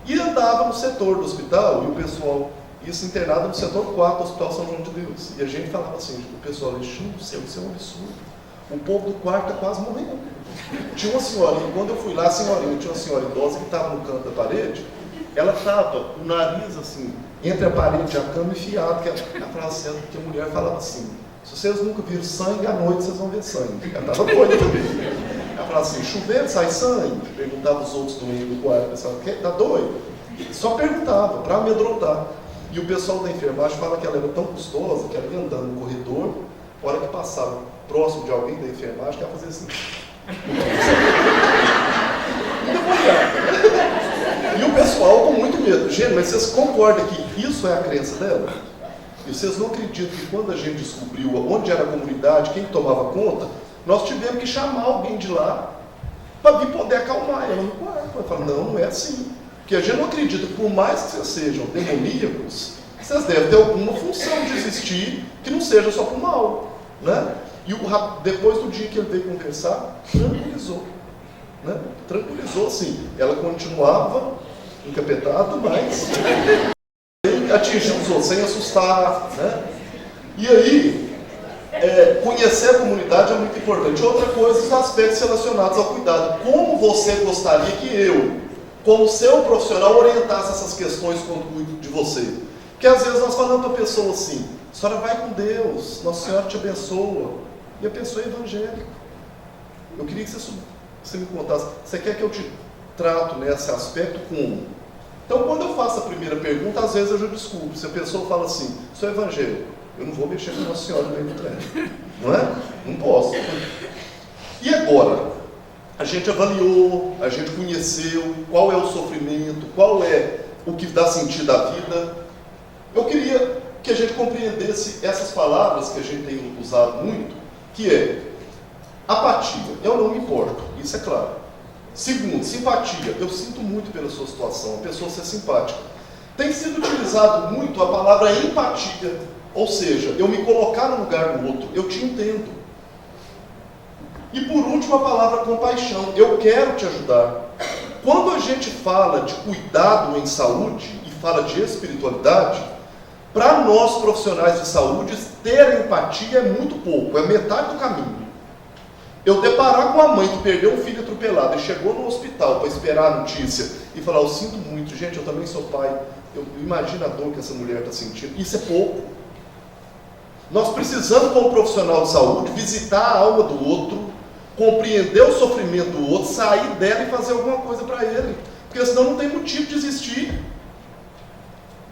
E andava no setor do hospital, e o pessoal, isso internado no setor 4 do Hospital São João de Deus. E a gente falava assim, o pessoal, Alexandre do céu, isso é um absurdo. O povo do quarto está quase morrendo. Tinha uma senhorinha, quando eu fui lá, tinha uma senhora idosa que estava no canto da parede, ela estava com o nariz assim, entre a parede e a cama enfiado, que a mulher falava assim, se vocês nunca viram sangue, à noite vocês vão ver sangue. Ela estava doida também. Ela falava assim, chuveiro, sai sangue? Perguntava os outros doentes do quarto, o pessoal, está doido? Só perguntava, para amedrontar. E o pessoal da enfermagem fala que ela era tão custosa, que ela ia andando no corredor, a hora que passava próximo de alguém da enfermagem, que ela fazia assim. E o pessoal com muito medo. Gente, mas vocês concordam que isso é a crença dela? E vocês não acreditam que quando a gente descobriu onde era a comunidade, quem tomava conta, nós tivemos que chamar alguém de lá para vir poder acalmar ela no quarto. Ela fala, não é assim. Porque a gente não acredita que por mais que vocês sejam demoníacos, vocês devem ter alguma função de existir que não seja só para o mal. Né? E depois do dia que ele veio conversar, tranquilizou. Né? Tranquilizou, assim. Ela continuava encapetada, mas atingindo os outros, sem assustar. Né? E aí, conhecer a comunidade é muito importante. Outra coisa, os aspectos relacionados ao cuidado. Como você gostaria que eu, como seu profissional, orientasse essas questões quando cuido de você? Porque às vezes nós falamos para a pessoa assim, a senhora vai com Deus, Nossa Senhora te abençoa. E a pessoa é evangélica. Eu queria que você me contasse, você quer que eu te trato nesse aspecto como? Então, quando eu faço a primeira pergunta, às vezes eu já descubro. Se a pessoa fala assim, sou evangélico, eu não vou mexer com Nossa Senhora no meio do trem. Não é? Não posso. E agora? A gente avaliou, a gente conheceu qual é o sofrimento, qual é o que dá sentido à vida. Eu queria que a gente compreendesse essas palavras que a gente tem usado muito, que é apatia, eu não me importo, isso é claro. Segundo, simpatia, eu sinto muito pela sua situação, a pessoa ser simpática. Tem sido utilizado muito a palavra empatia, Ou seja, eu me colocar no lugar do outro, eu te entendo. E por último, a palavra compaixão. Eu quero te ajudar. Quando a gente fala de cuidado em saúde e fala de espiritualidade, para nós profissionais de saúde, ter empatia é muito pouco, é metade do caminho. Eu deparar com uma mãe que perdeu um filho atropelado e chegou no hospital para esperar a notícia e falar, eu sinto muito, gente, eu também sou pai, eu imagino a dor que essa mulher está sentindo, isso é pouco. Nós precisamos, como profissional de saúde, visitar a alma do outro, compreender o sofrimento do outro, sair dela e fazer alguma coisa para ele, porque senão não tem motivo de existir.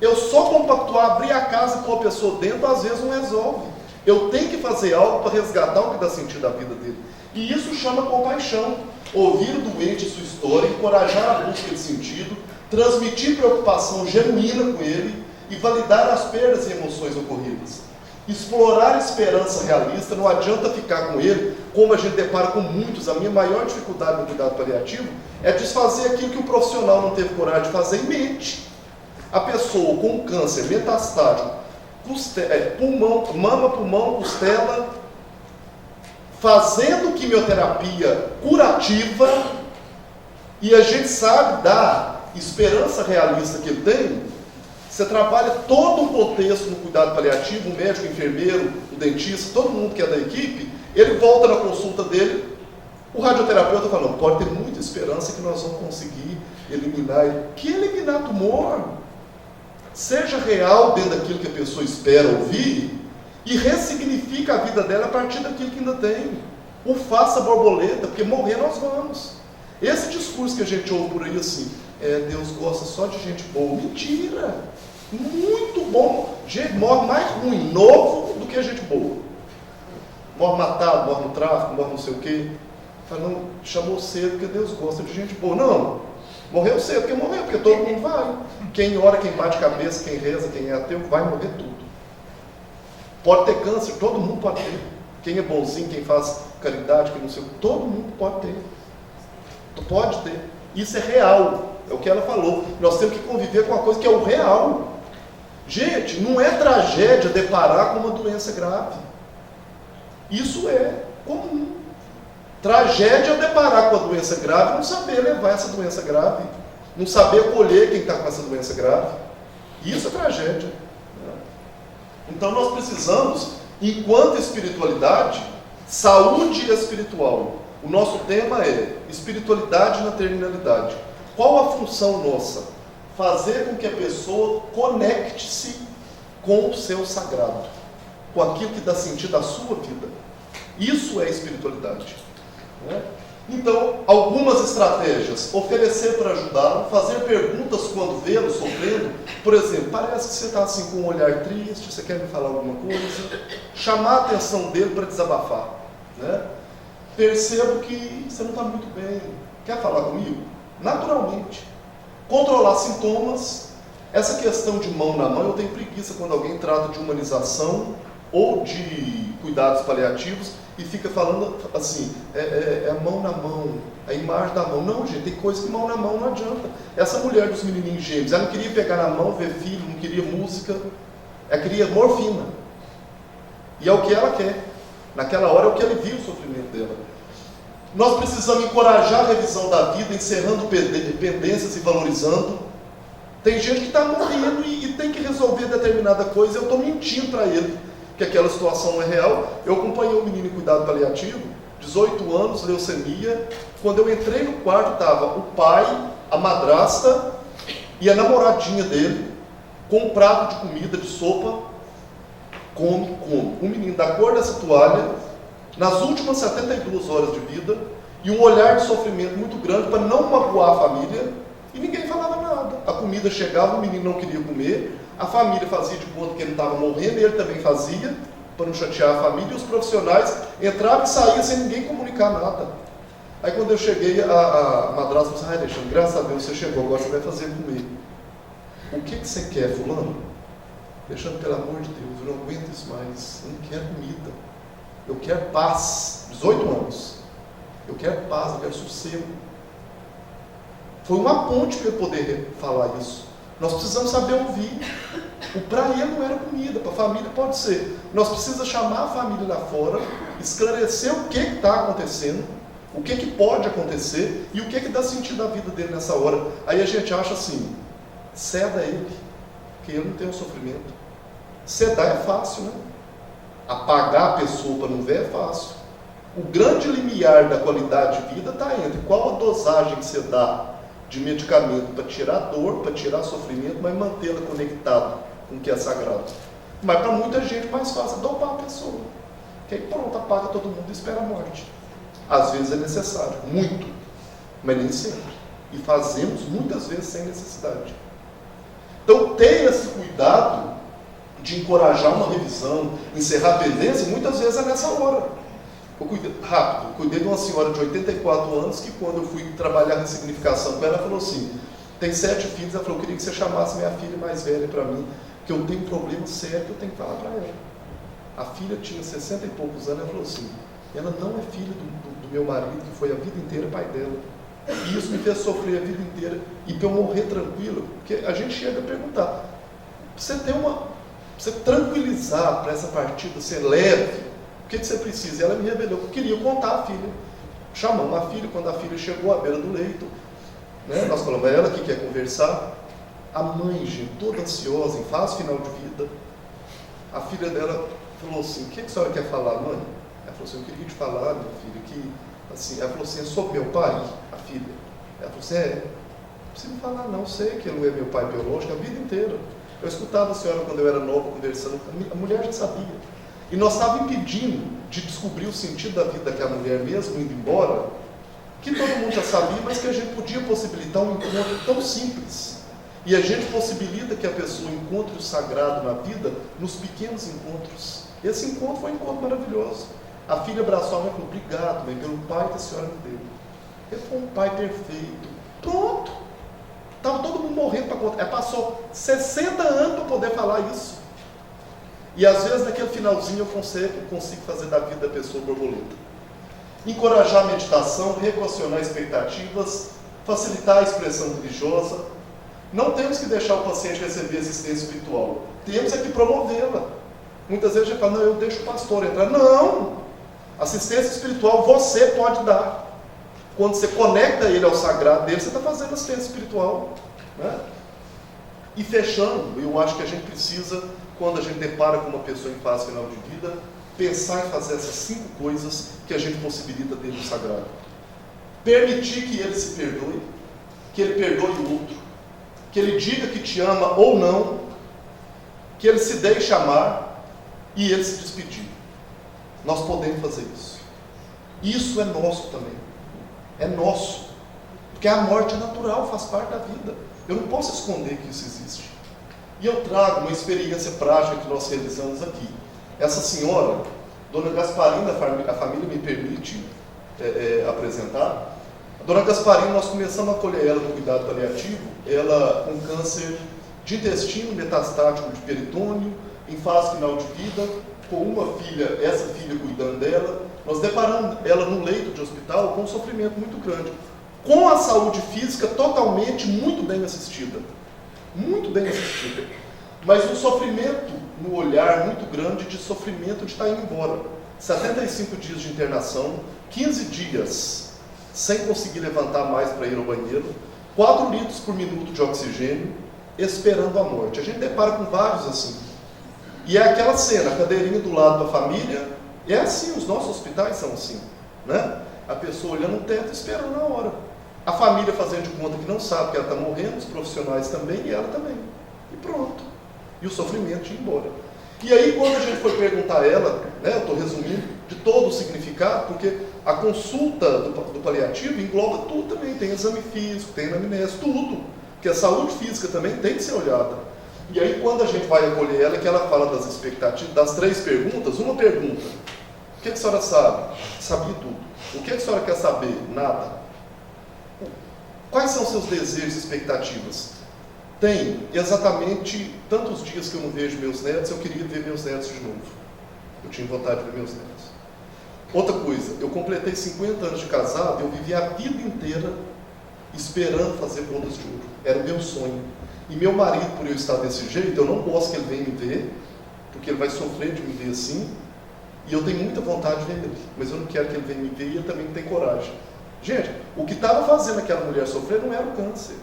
Eu só compactuar, abrir a casa com a pessoa dentro, às vezes não resolve. Eu tenho que fazer algo para resgatar o que dá sentido à vida dele. E isso chama compaixão. Ouvir o doente sua história, encorajar a busca de sentido, transmitir preocupação genuína com ele e validar as perdas e emoções ocorridas. Explorar esperança realista, não adianta ficar com ele, como a gente depara com muitos. A minha maior dificuldade no cuidado paliativo é desfazer aquilo que o profissional não teve coragem de fazer e mente. A pessoa com câncer metastático, pulmão, mama, pulmão, costela, fazendo quimioterapia curativa, e a gente sabe da esperança realista que ele tem. Você trabalha todo um contexto no cuidado paliativo, o médico, o enfermeiro, o dentista, todo mundo que é da equipe, ele volta na consulta dele, o radioterapeuta fala, não, pode ter muita esperança que nós vamos conseguir eliminar ele. Que eliminar tumor? Seja real dentro daquilo que a pessoa espera ouvir e ressignifica a vida dela a partir daquilo que ainda tem. O faça borboleta, porque morrer nós vamos. Esse discurso que a gente ouve por aí assim, Deus gosta só de gente boa. Mentira! Muito bom. Gente, morre mais ruim, novo, do que gente boa. Morre matado, morre no tráfico, morre não sei o quê. Fala, não, chamou cedo porque Deus gosta de gente boa. Não, morreu cedo porque morreu, porque todo mundo vai. Quem ora, quem bate cabeça, quem reza, quem é ateu, vai morrer tudo. Pode ter câncer, todo mundo pode ter. Quem é bonzinho, quem faz caridade, quem não sei o que, todo mundo pode ter. Pode ter. Isso é real. É o que ela falou. Nós temos que conviver com uma coisa que é o real. Gente, não é tragédia deparar com uma doença grave. Isso é comum. Tragédia é deparar com a doença grave e não saber levar essa doença grave. Não saber acolher quem está com essa doença grave. Isso é tragédia. Então nós precisamos, enquanto espiritualidade, saúde espiritual. O nosso tema é espiritualidade na terminalidade. Qual a função nossa? Fazer com que a pessoa conecte-se com o seu sagrado, com aquilo que dá sentido à sua vida. Isso é espiritualidade. Né? Então, algumas estratégias: oferecer para ajudá-lo, fazer perguntas quando vê-lo sofrendo. Por exemplo, parece que você está assim com um olhar triste, você quer me falar alguma coisa? Chamar a atenção dele para desabafar. Né? Percebo que você não está muito bem, quer falar comigo? Naturalmente. Controlar sintomas. Essa questão de mão na mão, eu tenho preguiça quando alguém trata de humanização ou de cuidados paliativos e fica falando assim, é mão na mão, a imagem da mão. Não, gente, tem coisa que mão na mão não adianta. Essa mulher dos menininhos gêmeos, ela não queria pegar na mão, ver filho, não queria música, ela queria morfina. E é o que ela quer. Naquela hora é o que alivia o sofrimento dela. Nós precisamos encorajar a revisão da vida, encerrando pendências e valorizando. Tem gente que está morrendo e tem que resolver determinada coisa. Eu estou mentindo para ele que aquela situação não é real. Eu acompanhei um menino em cuidado paliativo, 18 anos, leucemia. Quando eu entrei no quarto, estava o pai, a madrasta e a namoradinha dele, com um prato de comida, de sopa. Come. Um menino da cor dessa toalha, nas últimas 72 horas de vida, e um olhar de sofrimento muito grande para não magoar a família, e ninguém falava nada. A comida chegava, o menino não queria comer, a família fazia de conta que ele estava morrendo, ele também fazia, para não chatear a família, e os profissionais entravam e saíam sem ninguém comunicar nada. Aí quando eu cheguei, a madrasta falou assim, Alexandre, graças a Deus você chegou, agora você vai fazer comer. O que você quer, fulano? Alexandre, pelo amor de Deus, eu não aguento isso mais, eu não quero comida, eu quero paz. 18 anos, eu quero paz, eu quero sossego. Foi uma ponte para eu poder falar isso. Nós precisamos saber ouvir. O para ele não era comida, para a família pode ser. Nós precisamos chamar a família lá fora, esclarecer o que está acontecendo, o que pode acontecer e o que dá sentido à vida dele nessa hora. Aí a gente acha assim, ceda ele, que ele não tem um sofrimento. Cedar é fácil, né? Apagar a pessoa para não ver é fácil. O grande limiar da qualidade de vida está entre qual a dosagem que você dá de medicamento para tirar dor, para tirar sofrimento, mas mantê-la conectada com o que é sagrado. Mas para muita gente mais fácil é dopar a pessoa. Que aí pronto, apaga todo mundo e espera a morte. Às vezes é necessário, muito, mas nem sempre. E fazemos muitas vezes sem necessidade. Então tenha esse cuidado de encorajar uma revisão, encerrar a pendência, muitas vezes é nessa hora. Eu cuidei de uma senhora de 84 anos que quando eu fui trabalhar em significação com ela, falou assim, tem 7 filhos, ela falou, eu queria que você chamasse minha filha mais velha para mim, que eu tenho um problema sério que eu tenho que falar para ela. A filha tinha 60 e poucos anos, ela falou assim, ela não é filha do meu marido, que foi a vida inteira pai dela. E isso me fez sofrer a vida inteira. E para eu morrer tranquilo, porque a gente chega a perguntar, você tranquilizar para essa partida ser leve, o que você precisa? E ela me revelou que eu queria contar a filha. Chamamos a filha, quando a filha chegou à beira do leito, né, nós falamos, é ela que quer conversar. A mãe, gente, toda ansiosa, em fase final de vida, a filha dela falou assim, o que a senhora quer falar, mãe? Ela falou assim, eu queria te falar, minha filha, que, assim, ela falou assim, é sobre meu pai, a filha. Ela falou assim, não precisa me falar não, sei que ele não é meu pai biológico a vida inteira. Eu escutava a senhora quando eu era nova conversando, a mulher já sabia. E nós estávamos impedindo de descobrir o sentido da vida daquela mulher mesmo, indo embora, que todo mundo já sabia, mas que a gente podia possibilitar um encontro tão simples. E a gente possibilita que a pessoa encontre o sagrado na vida nos pequenos encontros. Esse encontro foi um encontro maravilhoso. A filha abraçou a mãe e falou, obrigado, mãe, pelo pai que a senhora me deu. Ele foi um pai perfeito. Pronto. Estava todo mundo morrendo para contar. Passou 60 anos para poder falar isso. E às vezes naquele finalzinho eu consigo fazer da vida da pessoa borboleta. Encorajar a meditação, reequacionar expectativas, facilitar a expressão religiosa. Não temos que deixar o paciente receber assistência espiritual. Temos é que promovê-la. Muitas vezes a gente fala, não, eu deixo o pastor entrar. Não! Assistência espiritual você pode dar. Quando você conecta ele ao sagrado dele, você está fazendo assistência espiritual. Né? E fechando, eu acho que a gente precisa, quando a gente depara com uma pessoa em fase final de vida, pensar em fazer essas 5 coisas que a gente possibilita dele no sagrado. Permitir que ele se perdoe, que ele perdoe o outro, que ele diga que te ama ou não, que ele se deixe amar e ele se despedir. Nós podemos fazer isso. Isso é nosso também. É nosso. Porque a morte é natural, faz parte da vida. Eu não posso esconder que isso existe. E eu trago uma experiência prática que nós realizamos aqui. Essa senhora, Dona Gasparina, a família me permite apresentar. A Dona Gasparina, nós começamos a acolher ela no cuidado paliativo, ela com câncer de intestino metastático de peritônio, em fase final de vida, com uma filha, essa filha cuidando dela. Nós deparamos ela no leito de hospital com um sofrimento muito grande, com a saúde física totalmente muito bem assistida. Muito bem assistida. Mas um sofrimento no olhar muito grande de sofrimento de estar indo embora. 75 dias de internação, 15 dias sem conseguir levantar mais para ir ao banheiro, 4 litros por minuto de oxigênio, esperando a morte. A gente depara com vários assim. E é aquela cena, a cadeirinha do lado da família, é assim, os nossos hospitais são assim, né? A pessoa olhando o teto esperando a hora. A família fazendo de conta que não sabe que ela está morrendo, os profissionais também e ela também. E pronto. E o sofrimento ia embora. E aí, quando a gente foi perguntar a ela, né, eu estou resumindo, de todo o significado, porque a consulta do paliativo engloba tudo também, tem exame físico, tem anamnese, tudo. Porque a saúde física também tem que ser olhada. E aí, quando a gente vai acolher ela, que ela fala das expectativas, das 3 perguntas, uma pergunta: o que a senhora sabe? Sabia tudo. O que a senhora quer saber? Nada. Quais são seus desejos e expectativas? Tem exatamente tantos dias que eu não vejo meus netos, eu queria ver meus netos de novo. Eu tinha vontade de ver meus netos. Outra coisa, eu completei 50 anos de casado, eu vivi a vida inteira esperando fazer bodas de ouro. Era o meu sonho. E meu marido, por eu estar desse jeito, eu não gosto que ele venha me ver, porque ele vai sofrer de me ver assim, e eu tenho muita vontade de ver ele, mas eu não quero que ele venha me ver e ele também não tem coragem. Gente, o que estava fazendo aquela mulher sofrer não era o câncer.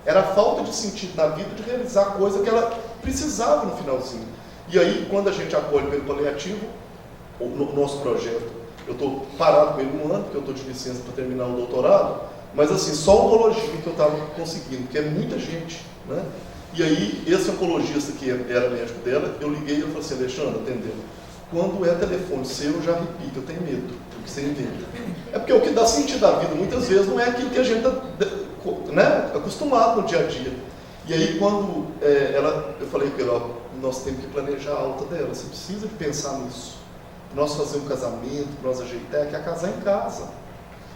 Era a falta de sentido na vida de realizar a coisa que ela precisava no finalzinho. E aí, quando a gente acolhe pelo paliativo, o nosso projeto, eu estou parado com ele um ano, porque eu estou de licença para terminar o doutorado, mas assim, só oncologia que eu estava conseguindo, porque é muita gente, né? E aí, esse oncologista que era médico dela, eu liguei e ele falou assim: Alexandre, atendeu. Quando é telefone seu, eu já repito, eu tenho medo do que você inventa. É porque o que dá sentido à vida, muitas vezes, não é aquilo que a gente está, né, acostumado no dia a dia. E aí, quando eu falei com ele, ó, nós temos que planejar a alta dela, você precisa de pensar nisso. Nós fazer um casamento, nós ajeitar, que é casar em casa.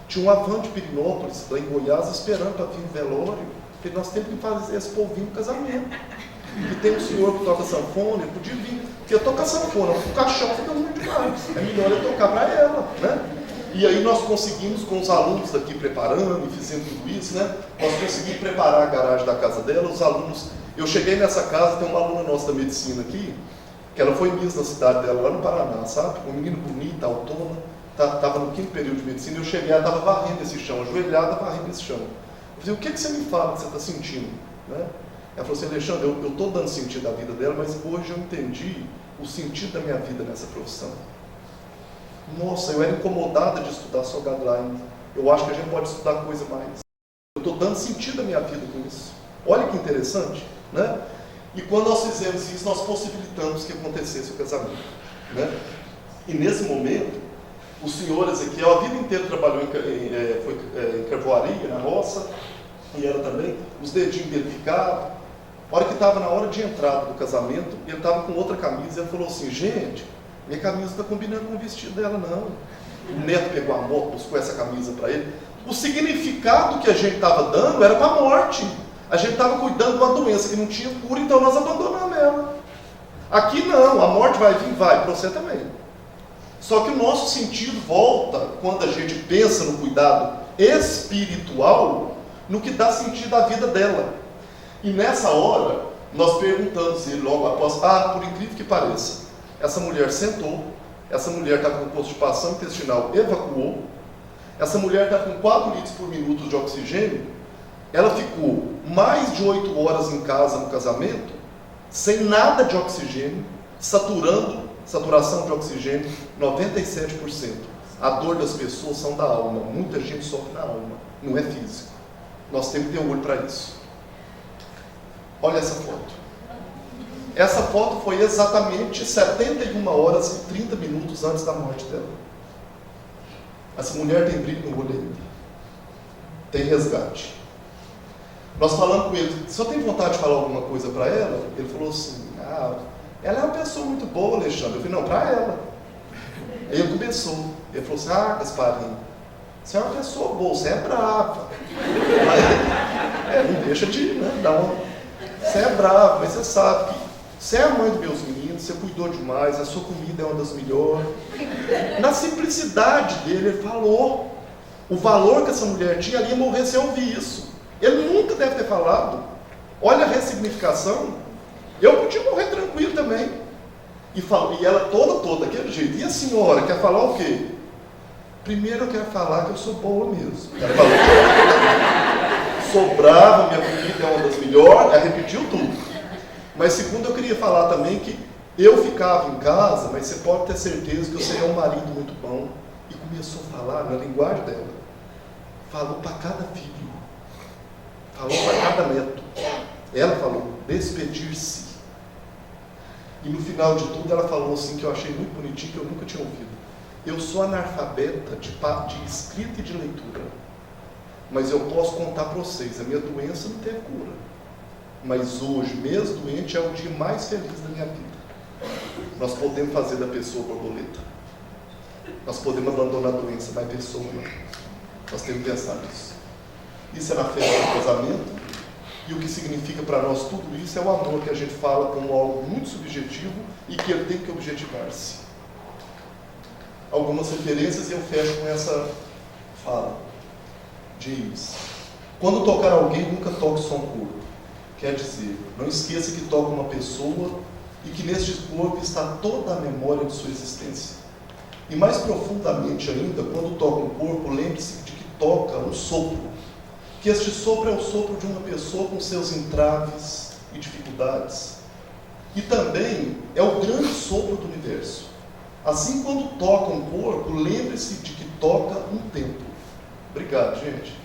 Tinha um Avan de Pirinópolis, lá em Goiás, esperando para vir um velório, porque nós temos que fazer esse povinho casamento. E tem um senhor que toca sanfona, ele podia vir, porque toca sanfona, o caixão fica muito demais. É melhor eu tocar para ela, né? E aí nós conseguimos, com os alunos daqui preparando e fizendo tudo isso, né? Nós conseguimos preparar a garagem da casa dela, os alunos... Eu cheguei nessa casa, tem uma aluna nossa da medicina aqui, que ela foi Miss na cidade dela, lá no Paraná, sabe? Uma menina bonita, autônoma, estava no 5º período de medicina, eu cheguei, ela estava varrendo esse chão, ajoelhada, varrendo esse chão. Eu falei, o que você me fala que você está sentindo? Né? Ela falou assim: Alexandre, eu estou dando sentido à vida dela, mas hoje eu entendi o sentido da minha vida nessa profissão. Nossa, eu era incomodada de estudar só guideline. Eu acho que a gente pode estudar coisa mais. Eu estou dando sentido à minha vida com isso. Olha que interessante, né? E quando nós fizemos isso, nós possibilitamos que acontecesse o casamento, né? E nesse momento, o senhor Ezequiel, a vida inteira trabalhou em carvoaria, na roça, e ela também, os dedinhos dele ficavam. A hora que estava na hora de entrada do casamento, ele estava com outra camisa, e ele falou assim: gente, minha camisa não está combinando com o vestido dela, não. O neto pegou a moto, buscou essa camisa para ele. O significado que a gente estava dando era para a morte. A gente estava cuidando de uma doença que não tinha cura, então nós abandonamos ela. Aqui não, a morte vai vir, vai, para você também. Só que o nosso sentido volta quando a gente pensa no cuidado espiritual, no que dá sentido à vida dela. E nessa hora, nós perguntamos ele logo após: por incrível que pareça, essa mulher sentou, essa mulher está com constipação intestinal, evacuou, essa mulher está com 4 litros por minuto de oxigênio, ela ficou mais de 8 horas em casa no casamento, sem nada de oxigênio, saturação de oxigênio 97%. A dor das pessoas são da alma, muita gente sofre na alma, não é físico. Nós temos que ter olho para isso. Olha essa foto. Essa foto foi exatamente 71 horas e 30 minutos antes da morte dela. Essa mulher tem brilho no olho ainda. Tem resgate. Nós falamos com ele: só tem vontade de falar alguma coisa para ela? Ele falou assim: ela é uma pessoa muito boa, Alexandre. Eu falei: não, para ela. Aí ele começou. Ele falou assim: Gasparinho, você é uma pessoa boa, você é brava. Não deixa de, né, dar uma... Você é bravo, mas você sabe que você é a mãe dos meus meninos, você cuidou demais, a sua comida é uma das melhores. Na simplicidade dele, ele falou o valor que essa mulher tinha. Ali ia morrer sem ouvir isso. Ele nunca deve ter falado. Olha a ressignificação. Eu podia morrer tranquilo também. E ela toda daquele jeito. E a senhora quer falar o quê? Primeiro eu quero falar que eu sou boa mesmo. Ela falou: sou brava, minha comida é uma das melhores. Ela repetiu tudo. Mas segundo, eu queria falar também que eu ficava em casa, mas você pode ter certeza que eu seria um marido muito bom. E começou a falar na linguagem dela. Falou para cada filho. Falou para cada neto. Ela falou: despedir-se. E no final de tudo ela falou assim, que eu achei muito bonitinho, que eu nunca tinha ouvido: eu sou analfabeta de escrita e de leitura, mas eu posso contar para vocês, a minha doença não teve cura, mas hoje, mesmo doente, é o dia mais feliz da minha vida. Nós podemos fazer da pessoa borboleta, nós podemos abandonar a doença, mas a pessoa não. Nós temos que pensar nisso. Isso é na festa do casamento. E o que significa para nós tudo isso é o amor, que a gente fala como algo muito subjetivo e que ele tem que objetivar-se. Algumas referências, e eu fecho com essa fala. James: Quando tocar alguém, nunca toque só um corpo. Quer dizer, não esqueça que toca uma pessoa e que neste corpo está toda a memória de sua existência. E mais profundamente ainda, quando toca um corpo, lembre-se de que toca um sopro. Que este sopro é o sopro de uma pessoa com seus entraves e dificuldades. E também é o grande sopro do universo. Assim, quando toca um corpo, lembre-se de que toca um tempo. Obrigado, gente.